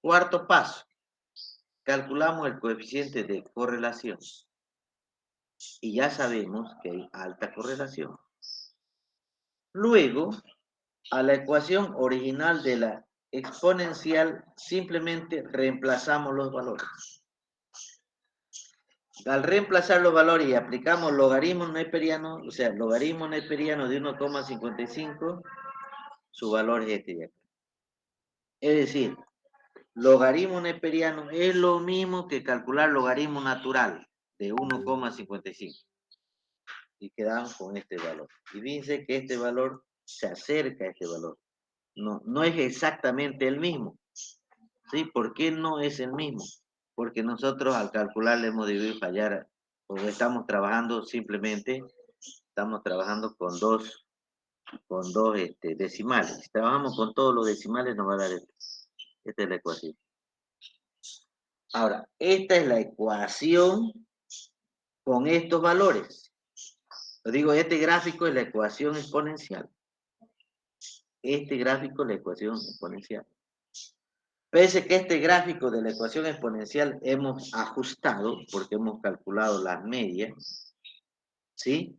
Cuarto paso, calculamos el coeficiente de correlación. Y ya sabemos que hay alta correlación. Luego, a la ecuación original de la exponencial, simplemente reemplazamos los valores. Al reemplazar los valores y aplicamos logaritmo neperiano, o sea, logaritmo neperiano de 1,55, su valor es este de acá. Es decir, logaritmo neperiano es lo mismo que calcular logaritmo natural de 1,55. Y quedamos con este valor. Y fíjense que este valor se acerca a este valor. No es exactamente el mismo. ¿Sí? ¿Por qué no es el mismo? Porque nosotros al calcular le hemos debido fallar, o estamos trabajando simplemente, estamos trabajando con dos decimales. Si trabajamos con todos los decimales nos va a dar esto. Esta es la ecuación. Ahora, esta es la ecuación con estos valores. Lo digo, este gráfico es la ecuación exponencial. Este gráfico es la ecuación exponencial. Pese que este gráfico de la ecuación exponencial hemos ajustado, porque hemos calculado las medias, ¿sí?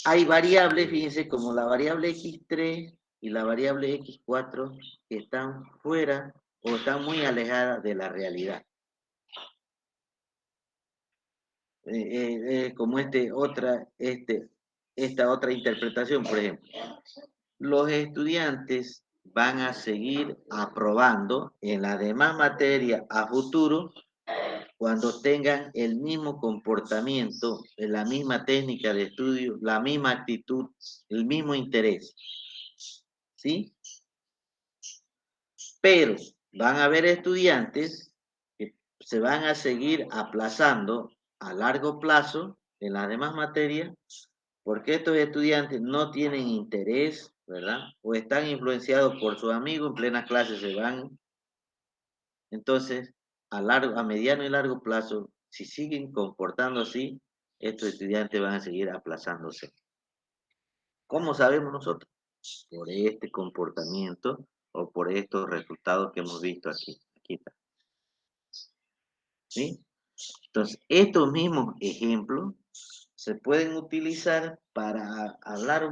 Hay variables, fíjense, como la variable x3 y la variable x4, que están fuera o están muy alejadas de la realidad. Como esta otra interpretación, por ejemplo. Los estudiantes van a seguir aprobando en la demás materia a futuro cuando tengan el mismo comportamiento, la misma técnica de estudio, la misma actitud, el mismo interés. ¿Sí? Pero van a haber estudiantes que se van a seguir aplazando a largo plazo en las demás materias porque estos estudiantes no tienen interés, ¿verdad? O están influenciados por sus amigos, en plena clase se van. Entonces, a mediano y largo plazo, si siguen comportando así, estos estudiantes van a seguir aplazándose. ¿Cómo sabemos nosotros? Por este comportamiento o por estos resultados que hemos visto aquí. Aquí está. ¿Sí? Entonces, estos mismos ejemplos se pueden utilizar para hablar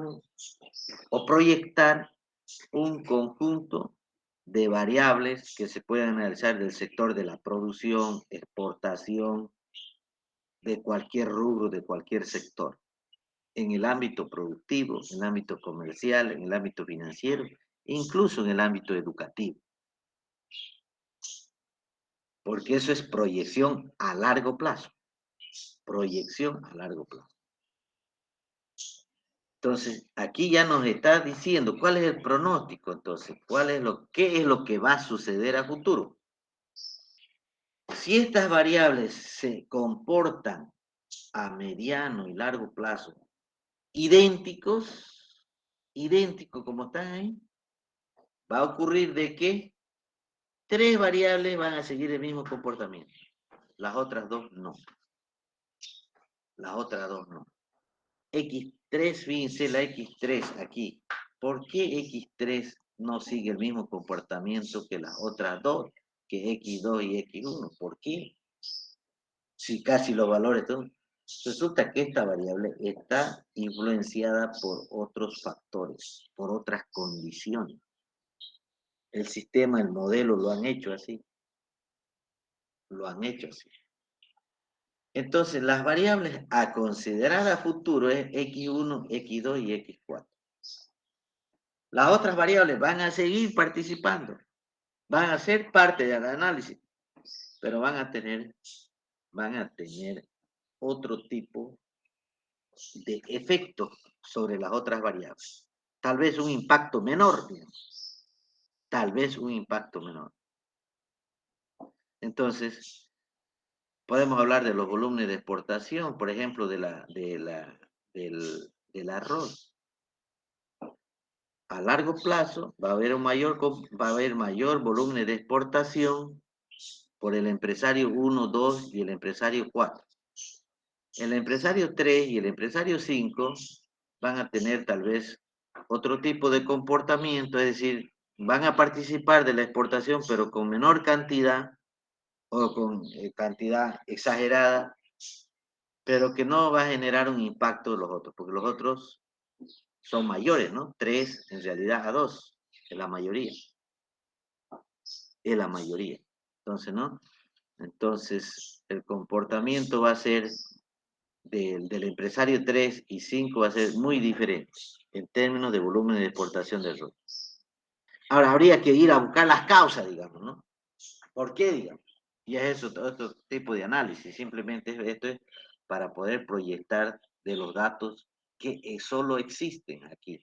o proyectar un conjunto de variables que se pueden analizar del sector de la producción, exportación, de cualquier rubro, de cualquier sector, en el ámbito productivo, en el ámbito comercial, en el ámbito financiero, incluso en el ámbito educativo. Porque eso es proyección a largo plazo. Proyección a largo plazo. Entonces, aquí ya nos está diciendo cuál es el pronóstico, entonces, qué es lo que va a suceder a futuro. Si estas variables se comportan a mediano y largo plazo idénticos como están ahí, va a ocurrir de que 3 variables van a seguir el mismo comportamiento. Las otras 2 no. Las otras 2 no. X3, fíjense la X3 aquí. ¿Por qué X3 no sigue el mismo comportamiento que las otras dos, que X2 y X1? ¿Por qué? Si casi los valores son... Resulta que esta variable está influenciada por otros factores, por otras condiciones. El sistema, el modelo lo han hecho así. Lo han hecho así. Entonces, las variables a considerar a futuro es X1, X2 y X4. Las otras variables van a seguir participando, van a ser parte del análisis, pero van a tener otro tipo de efecto sobre las otras variables. Tal vez un impacto menor, digamos. Tal vez un impacto menor. Entonces, podemos hablar de los volúmenes de exportación, por ejemplo, del arroz. A largo plazo va a haber mayor volumen de exportación por el empresario 1, 2 y el empresario 4. El empresario 3 y el empresario 5 van a tener tal vez otro tipo de comportamiento, es decir, van a participar de la exportación pero con menor cantidad o con cantidad exagerada, pero que no va a generar un impacto de los otros, porque los otros son mayores, ¿no? 3 en realidad a 2, es la mayoría. Es la mayoría. Entonces, ¿no? Entonces, el comportamiento va a ser del empresario 3 y 5 va a ser muy diferente en términos de volumen de exportación de arroz. Ahora, habría que ir a buscar las causas, digamos, ¿no? ¿Por qué, digamos? Y es eso, todo este tipo de análisis. Simplemente esto es para poder proyectar de los datos que solo existen aquí.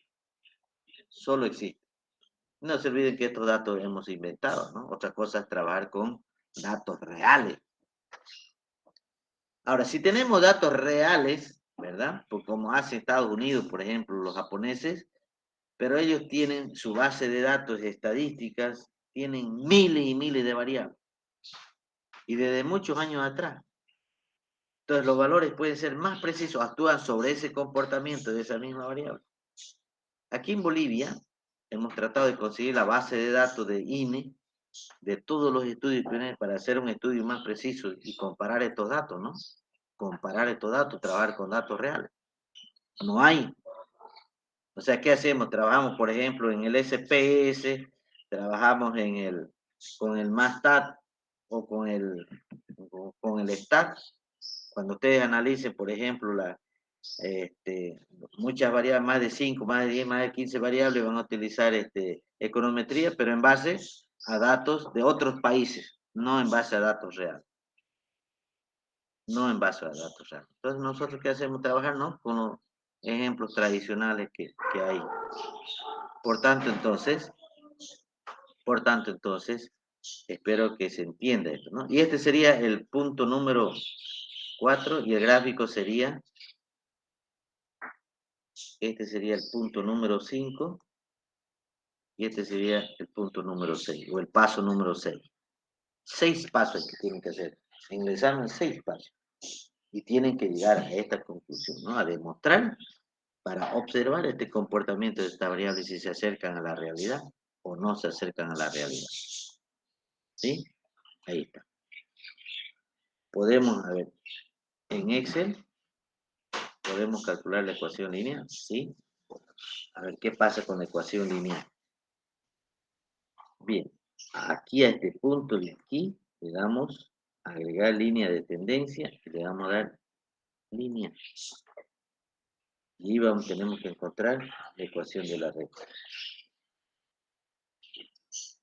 Solo existen. No se olviden que estos datos hemos inventado, ¿no? Otra cosa es trabajar con datos reales. Ahora, si tenemos datos reales, ¿verdad? Pues como hace Estados Unidos, por ejemplo, los japoneses, pero ellos tienen su base de datos estadísticas, tienen miles y miles de variables. Y desde muchos años atrás. Entonces los valores pueden ser más precisos, actúan sobre ese comportamiento de esa misma variable. Aquí en Bolivia hemos tratado de conseguir la base de datos de INE, de todos los estudios para hacer un estudio más preciso y comparar estos datos, ¿no? Comparar estos datos, trabajar con datos reales. No hay. O sea, ¿qué hacemos? Trabajamos, por ejemplo, en el SPS, trabajamos con el MASTAT o con el STAT. Cuando ustedes analicen, por ejemplo, muchas variables, más de 5, más de 10, más de 15 variables, van a utilizar econometría, pero en base a datos de otros países, no en base a datos reales. No en base a datos reales. Entonces, ¿nosotros qué hacemos? Trabajar, ¿no? Con los ejemplos tradicionales que hay. Por tanto, entonces, espero que se entienda esto, ¿no? Y este sería el punto número 4 y el gráfico sería, este sería el punto número 5 y este sería el punto número 6 o el paso número 6. 6 pasos que tienen que hacer. En el examen 6 pasos. Y tienen que llegar a esta conclusión, ¿no? A demostrar para observar este comportamiento de esta variable si se acercan a la realidad o no se acercan a la realidad. ¿Sí? Ahí está. Podemos, a ver, en Excel, podemos calcular la ecuación lineal, ¿sí? A ver, ¿qué pasa con la ecuación lineal? Bien, aquí a este punto de aquí, le damos agregar línea de tendencia y le damos a dar línea. Y tenemos que encontrar la ecuación de la recta.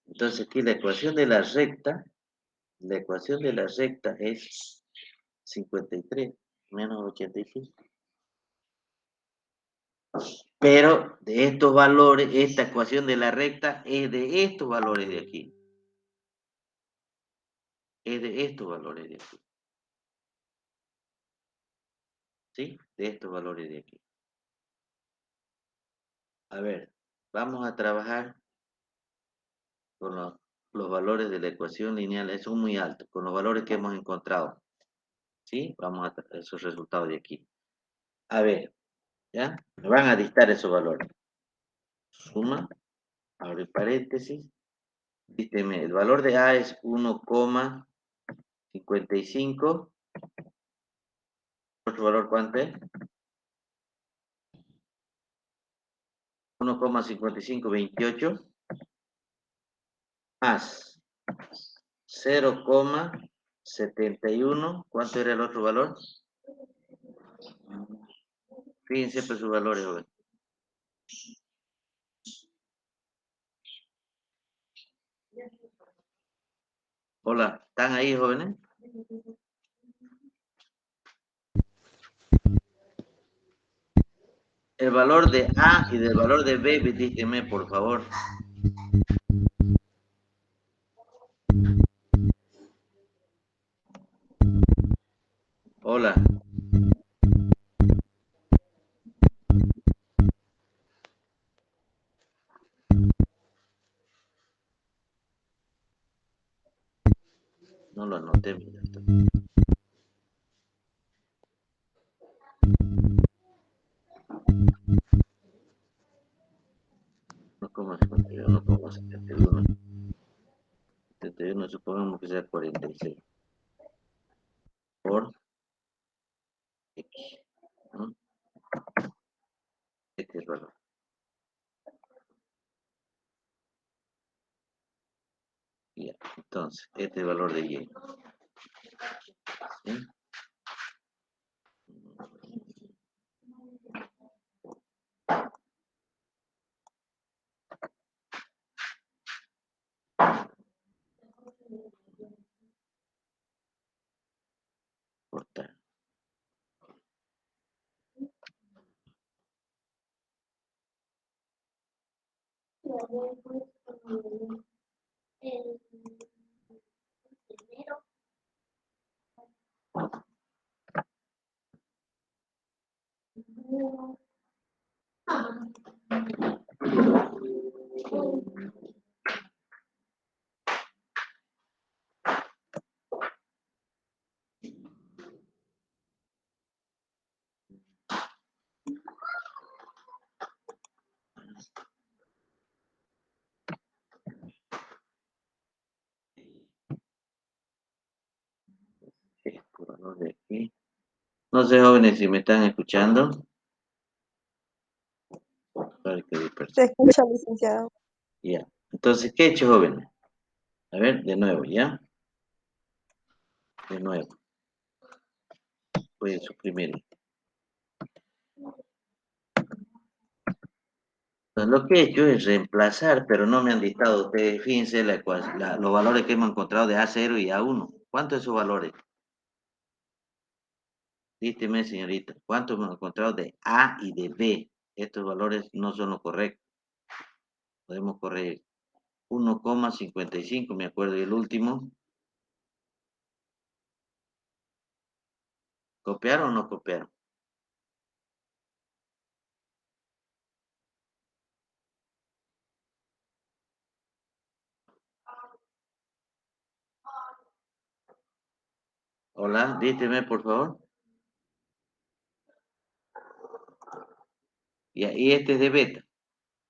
Entonces aquí la ecuación de la recta es 53 menos 85. Pero de estos valores, esta ecuación de la recta es de estos valores de aquí. Es de estos valores de aquí. ¿Sí? De estos valores de aquí. A ver, vamos a trabajar con los valores de la ecuación lineal. Son muy altos, con los valores que hemos encontrado. ¿Sí? Vamos a esos resultados de aquí. A ver, ¿Ya? Me van a dictar esos valores. Suma, abre paréntesis. Dísteme, el valor de A es 1,55. ¿Otro valor cuánto es? 1,5528 más 0,71. ¿Cuánto era el otro valor? Fíjense por sus valores, joven. Hola, ¿están ahí, jóvenes? El valor de A y del valor de B, dígame, por favor. Hola. No lo anoté, mira. 1,71. 71, supongamos que sea 46. Por X, ¿no? Este es el valor. Ya, entonces, este es el valor de Y. ¿Sí? Cortar. Este valor de aquí. No sé, jóvenes, si me están escuchando. Para que Se escucha, licenciado. Ya. Entonces, ¿qué he hecho, jóvenes? A ver, de nuevo, ¿ya? De nuevo. Voy a suprimir. Pues lo que he hecho es reemplazar, pero no me han dictado ustedes. Fíjense los valores que hemos encontrado de A0 y A1. ¿Cuántos de esos valores? Dígame, señorita, ¿cuántos hemos encontrado de A y de B? Estos valores no son los correctos. Podemos corregir. 1,55, me acuerdo, y el último. ¿Copiaron o no copiaron? Hola, dígame, por favor. Y este es de beta.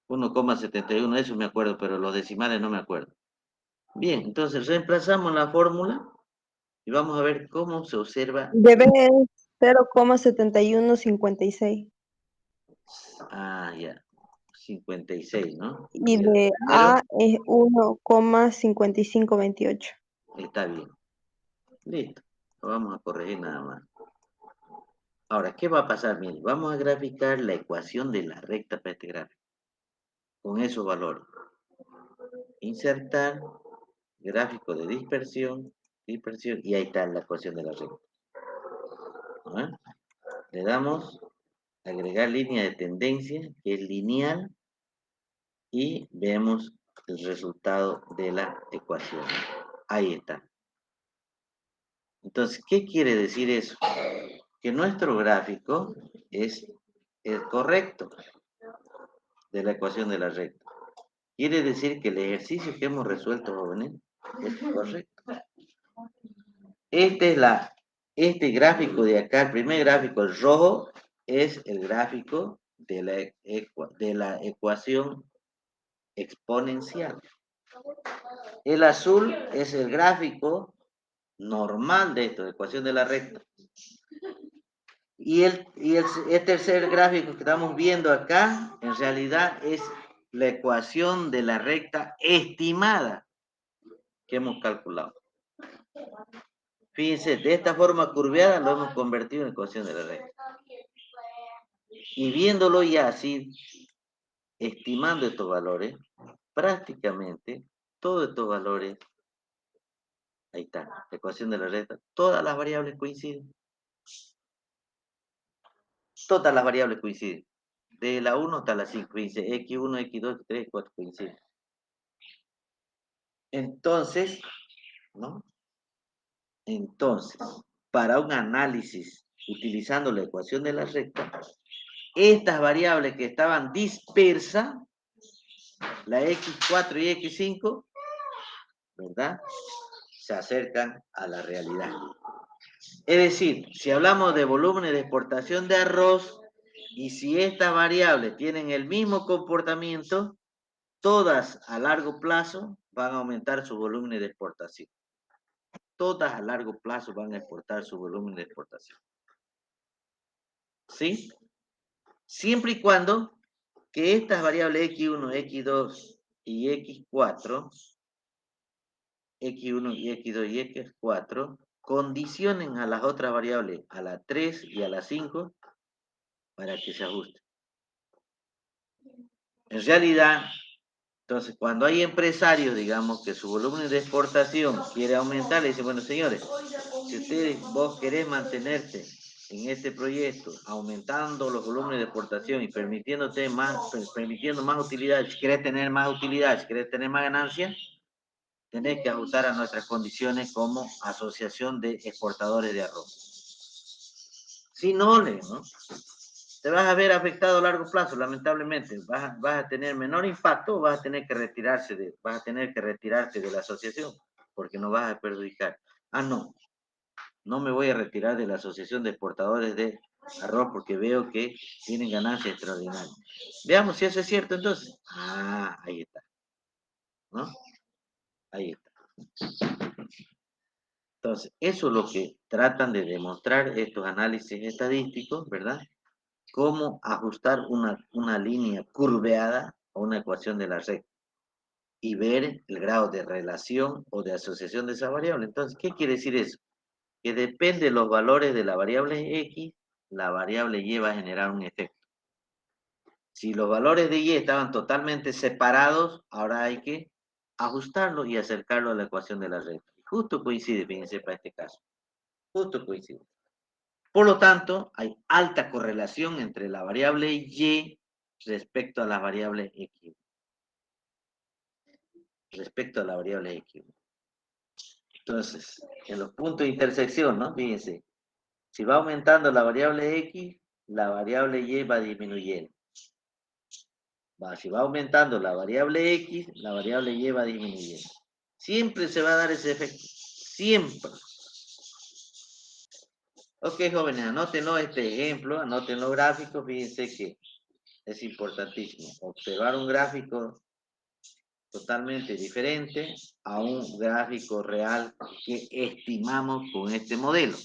1,71, eso me acuerdo, pero los decimales no me acuerdo. Bien, entonces reemplazamos la fórmula y vamos a ver cómo se observa. Debe 0,7156. Ah, ya. 56, ¿no? Y Ya. de Pero A es 1,5528. está bien. Listo. Lo vamos a corregir nada más. Ahora, ¿qué va a pasar? Miren, vamos a graficar la ecuación de la recta para este gráfico. Con esos valores. Insertar, gráfico de dispersión, y ahí está la ecuación de la recta. ¿Ah? Le damos agregar línea de tendencia, que es lineal, y vemos el resultado de la ecuación. Ahí está. Entonces, ¿qué quiere decir eso? Que nuestro gráfico es el correcto de la ecuación de la recta. Quiere decir que el ejercicio que hemos resuelto, jóvenes, es correcto. Este gráfico de acá, el primer gráfico, el rojo, es el gráfico de la ecuación exponencial. El azul es el gráfico normal de esto, de ecuación de la recta. Y el tercer gráfico que estamos viendo acá, en realidad es la ecuación de la recta estimada que hemos calculado. Fíjense, de esta forma curveada lo hemos convertido en ecuación de la recta. Y viéndolo ya así, estimando estos valores, prácticamente todos estos valores, ahí está, la ecuación de la recta, todas las variables coinciden. Todas las variables coinciden. De la 1 hasta la 5 coincide. X1, X2, X3, X4 coinciden. Entonces, ¿no? Entonces, para un análisis utilizando la ecuación de la recta, estas variables que estaban dispersas, la X4 y X5, ¿verdad? Se acercan a la realidad. Es decir, si hablamos de volúmenes de exportación de arroz, y si estas variables tienen el mismo comportamiento, todas a largo plazo van a aumentar su volumen de exportación. Todas a largo plazo van a exportar su volumen de exportación. ¿Sí? Siempre y cuando que estas variables X1, X2 y X4, X1 y X2 y X4, condicionen a las otras variables, a la 3 y a la 5, para que se ajusten. En realidad, entonces, cuando hay empresarios, digamos, que su volumen de exportación quiere aumentar, le dicen, bueno, señores, si vos querés mantenerte en este proyecto, aumentando los volúmenes de exportación y permitiendo más utilidades, si querés tener más utilidades, si querés tener más ganancias, tenés que ajustar a nuestras condiciones como asociación de exportadores de arroz. Si no, ¿no? Te vas a ver afectado a largo plazo, lamentablemente. Vas a tener menor impacto, vas a tener que retirarte de la asociación, porque no vas a perjudicar. Ah, no me voy a retirar de la asociación de exportadores de arroz porque veo que tienen ganancias extraordinarias. Veamos si eso es cierto entonces. Ah, ahí está. ¿No? Ahí está. Entonces, eso es lo que tratan de demostrar estos análisis estadísticos, ¿verdad? Cómo ajustar una línea curveada a una ecuación de la recta y ver el grado de relación o de asociación de esa variable. Entonces, ¿qué quiere decir eso? Que depende de los valores de la variable X, la variable Y va a generar un efecto. Si los valores de Y estaban totalmente separados, ahora hay que ajustarlo y acercarlo a la ecuación de la recta. Justo coincide, fíjense, para este caso. Justo coincide. Por lo tanto, hay alta correlación entre la variable Y respecto a la variable X. Respecto a la variable X. Entonces, en los puntos de intersección, ¿no? Fíjense, si va aumentando la variable X, la variable Y va disminuyendo. Si va aumentando la variable X, la variable Y va disminuyendo. Siempre se va a dar ese efecto. Siempre. Ok, jóvenes, anótenlo este ejemplo, anótenlo gráfico, fíjense que es importantísimo. Observar un gráfico totalmente diferente a un gráfico real que estimamos con este modelo.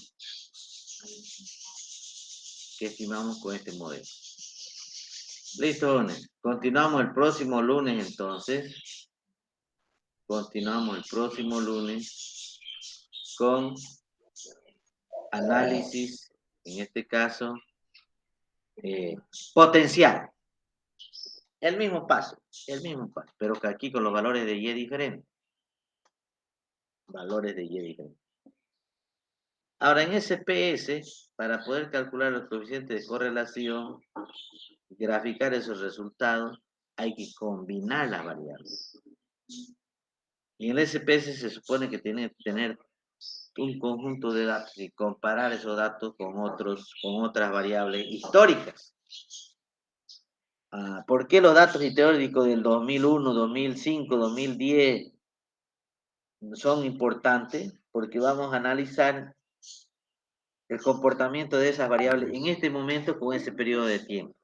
Listo, jóvenes. Continuamos el próximo lunes, entonces. Continuamos el próximo lunes con análisis, en este caso, potencial. El mismo paso, pero que aquí con los valores de Y diferentes. Valores de Y diferentes. Ahora, en SPS, para poder calcular los coeficientes de correlación, graficar esos resultados, hay que combinar las variables. Y en el SPS se supone que tiene que tener un conjunto de datos y comparar esos datos con otras variables históricas. ¿Por qué los datos históricos del 2001, 2005, 2010 son importantes? Porque vamos a analizar el comportamiento de esas variables en este momento con ese periodo de tiempo.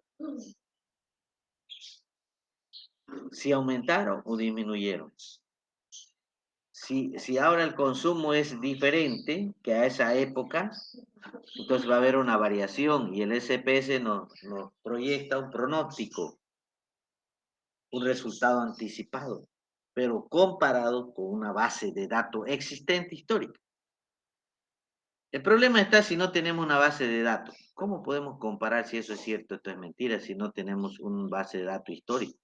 Si aumentaron o disminuyeron. Si ahora el consumo es diferente que a esa época, entonces va a haber una variación y el SPS nos proyecta un pronóstico, un resultado anticipado, pero comparado con una base de datos existente histórica. El problema está si no tenemos una base de datos. ¿Cómo podemos comparar si eso es cierto, esto es mentira, si no tenemos una base de datos histórica?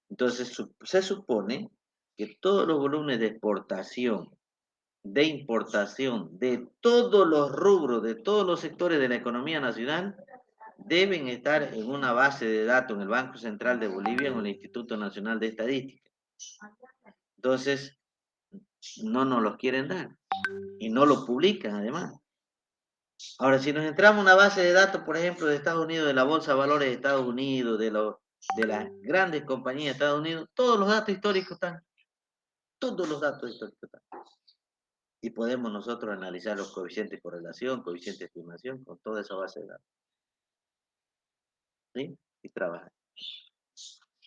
Entonces, se supone que todos los volúmenes de exportación, de importación, de todos los rubros, de todos los sectores de la economía nacional, deben estar en una base de datos en el Banco Central de Bolivia o en el Instituto Nacional de Estadística. Entonces, no nos los quieren dar y no lo publican además. Ahora, si nos entramos a una base de datos, por ejemplo, de Estados Unidos, de la Bolsa de Valores de Estados Unidos, de las grandes compañías de Estados Unidos, todos los datos históricos están. Todos los datos históricos están. Y podemos nosotros analizar los coeficientes de correlación, coeficientes de estimación, con toda esa base de datos. ¿Sí? Y trabajar.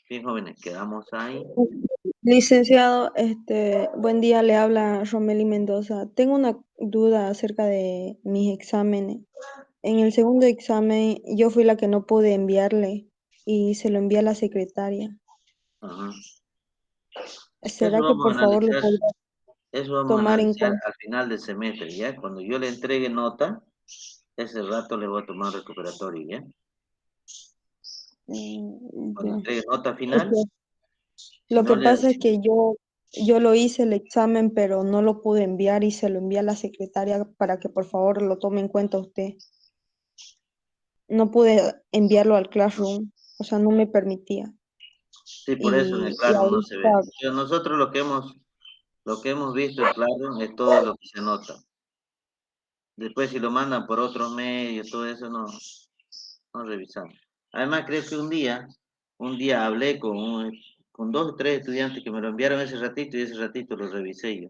Bien, jóvenes, quedamos ahí. Licenciado, buen día, le habla Romeli Mendoza. Tengo una duda acerca de mis exámenes. En el segundo examen yo fui la que no pude enviarle y se lo envié a la secretaria. Ajá. Eso ¿Será que vamos a por favor lo analizar. podría Eso vamos a tomar en analizar cuenta? al final del semestre, ¿ya? Cuando yo le entregue nota, ese rato le voy a tomar recuperatorio, ¿ya? Cuando Ya. entregue nota Es final, que si lo no que le... pasa es que yo lo hice el examen, pero no lo pude enviar y se lo envié a la secretaria para que por favor lo tome en cuenta usted. No pude enviarlo al Classroom, o sea, no me permitía. Sí, por eso en el Y Classroom no se ve. ahorita, Pero nosotros lo que hemos visto en Classroom es todo lo que se nota. Después si lo mandan por otros medios, todo eso no revisamos. Además creo que un día hablé con 2 o 3 estudiantes que me lo enviaron ese ratito y ese ratito lo revisé yo.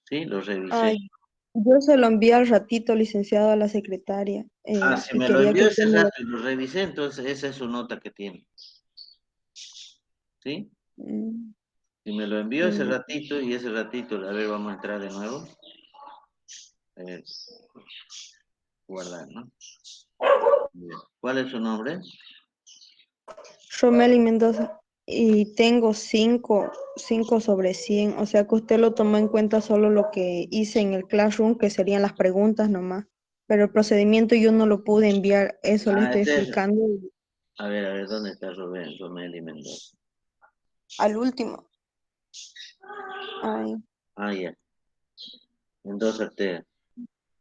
Sí, lo revisé. ay, yo se lo envié al ratito, licenciado, a la secretaria, Si y me lo quería que envió usted ese me lo... rato y lo revisé, entonces esa es su nota que tiene. ¿Sí? Mm, Si me lo envió ese mm, ratito y ese ratito, a ver, vamos a entrar de nuevo. A ver, guardar, ¿no? Bien. ¿Cuál es su nombre? Romeli Mendoza, y tengo 5 sobre 100, o sea que usted lo tomó en cuenta solo lo que hice en el Classroom, que serían las preguntas nomás, pero el procedimiento yo no lo pude enviar, eso le estoy Este es. explicando A ver, ¿dónde está Romeli Mendoza? al último. Ay, Ya. Mendoza Ortega.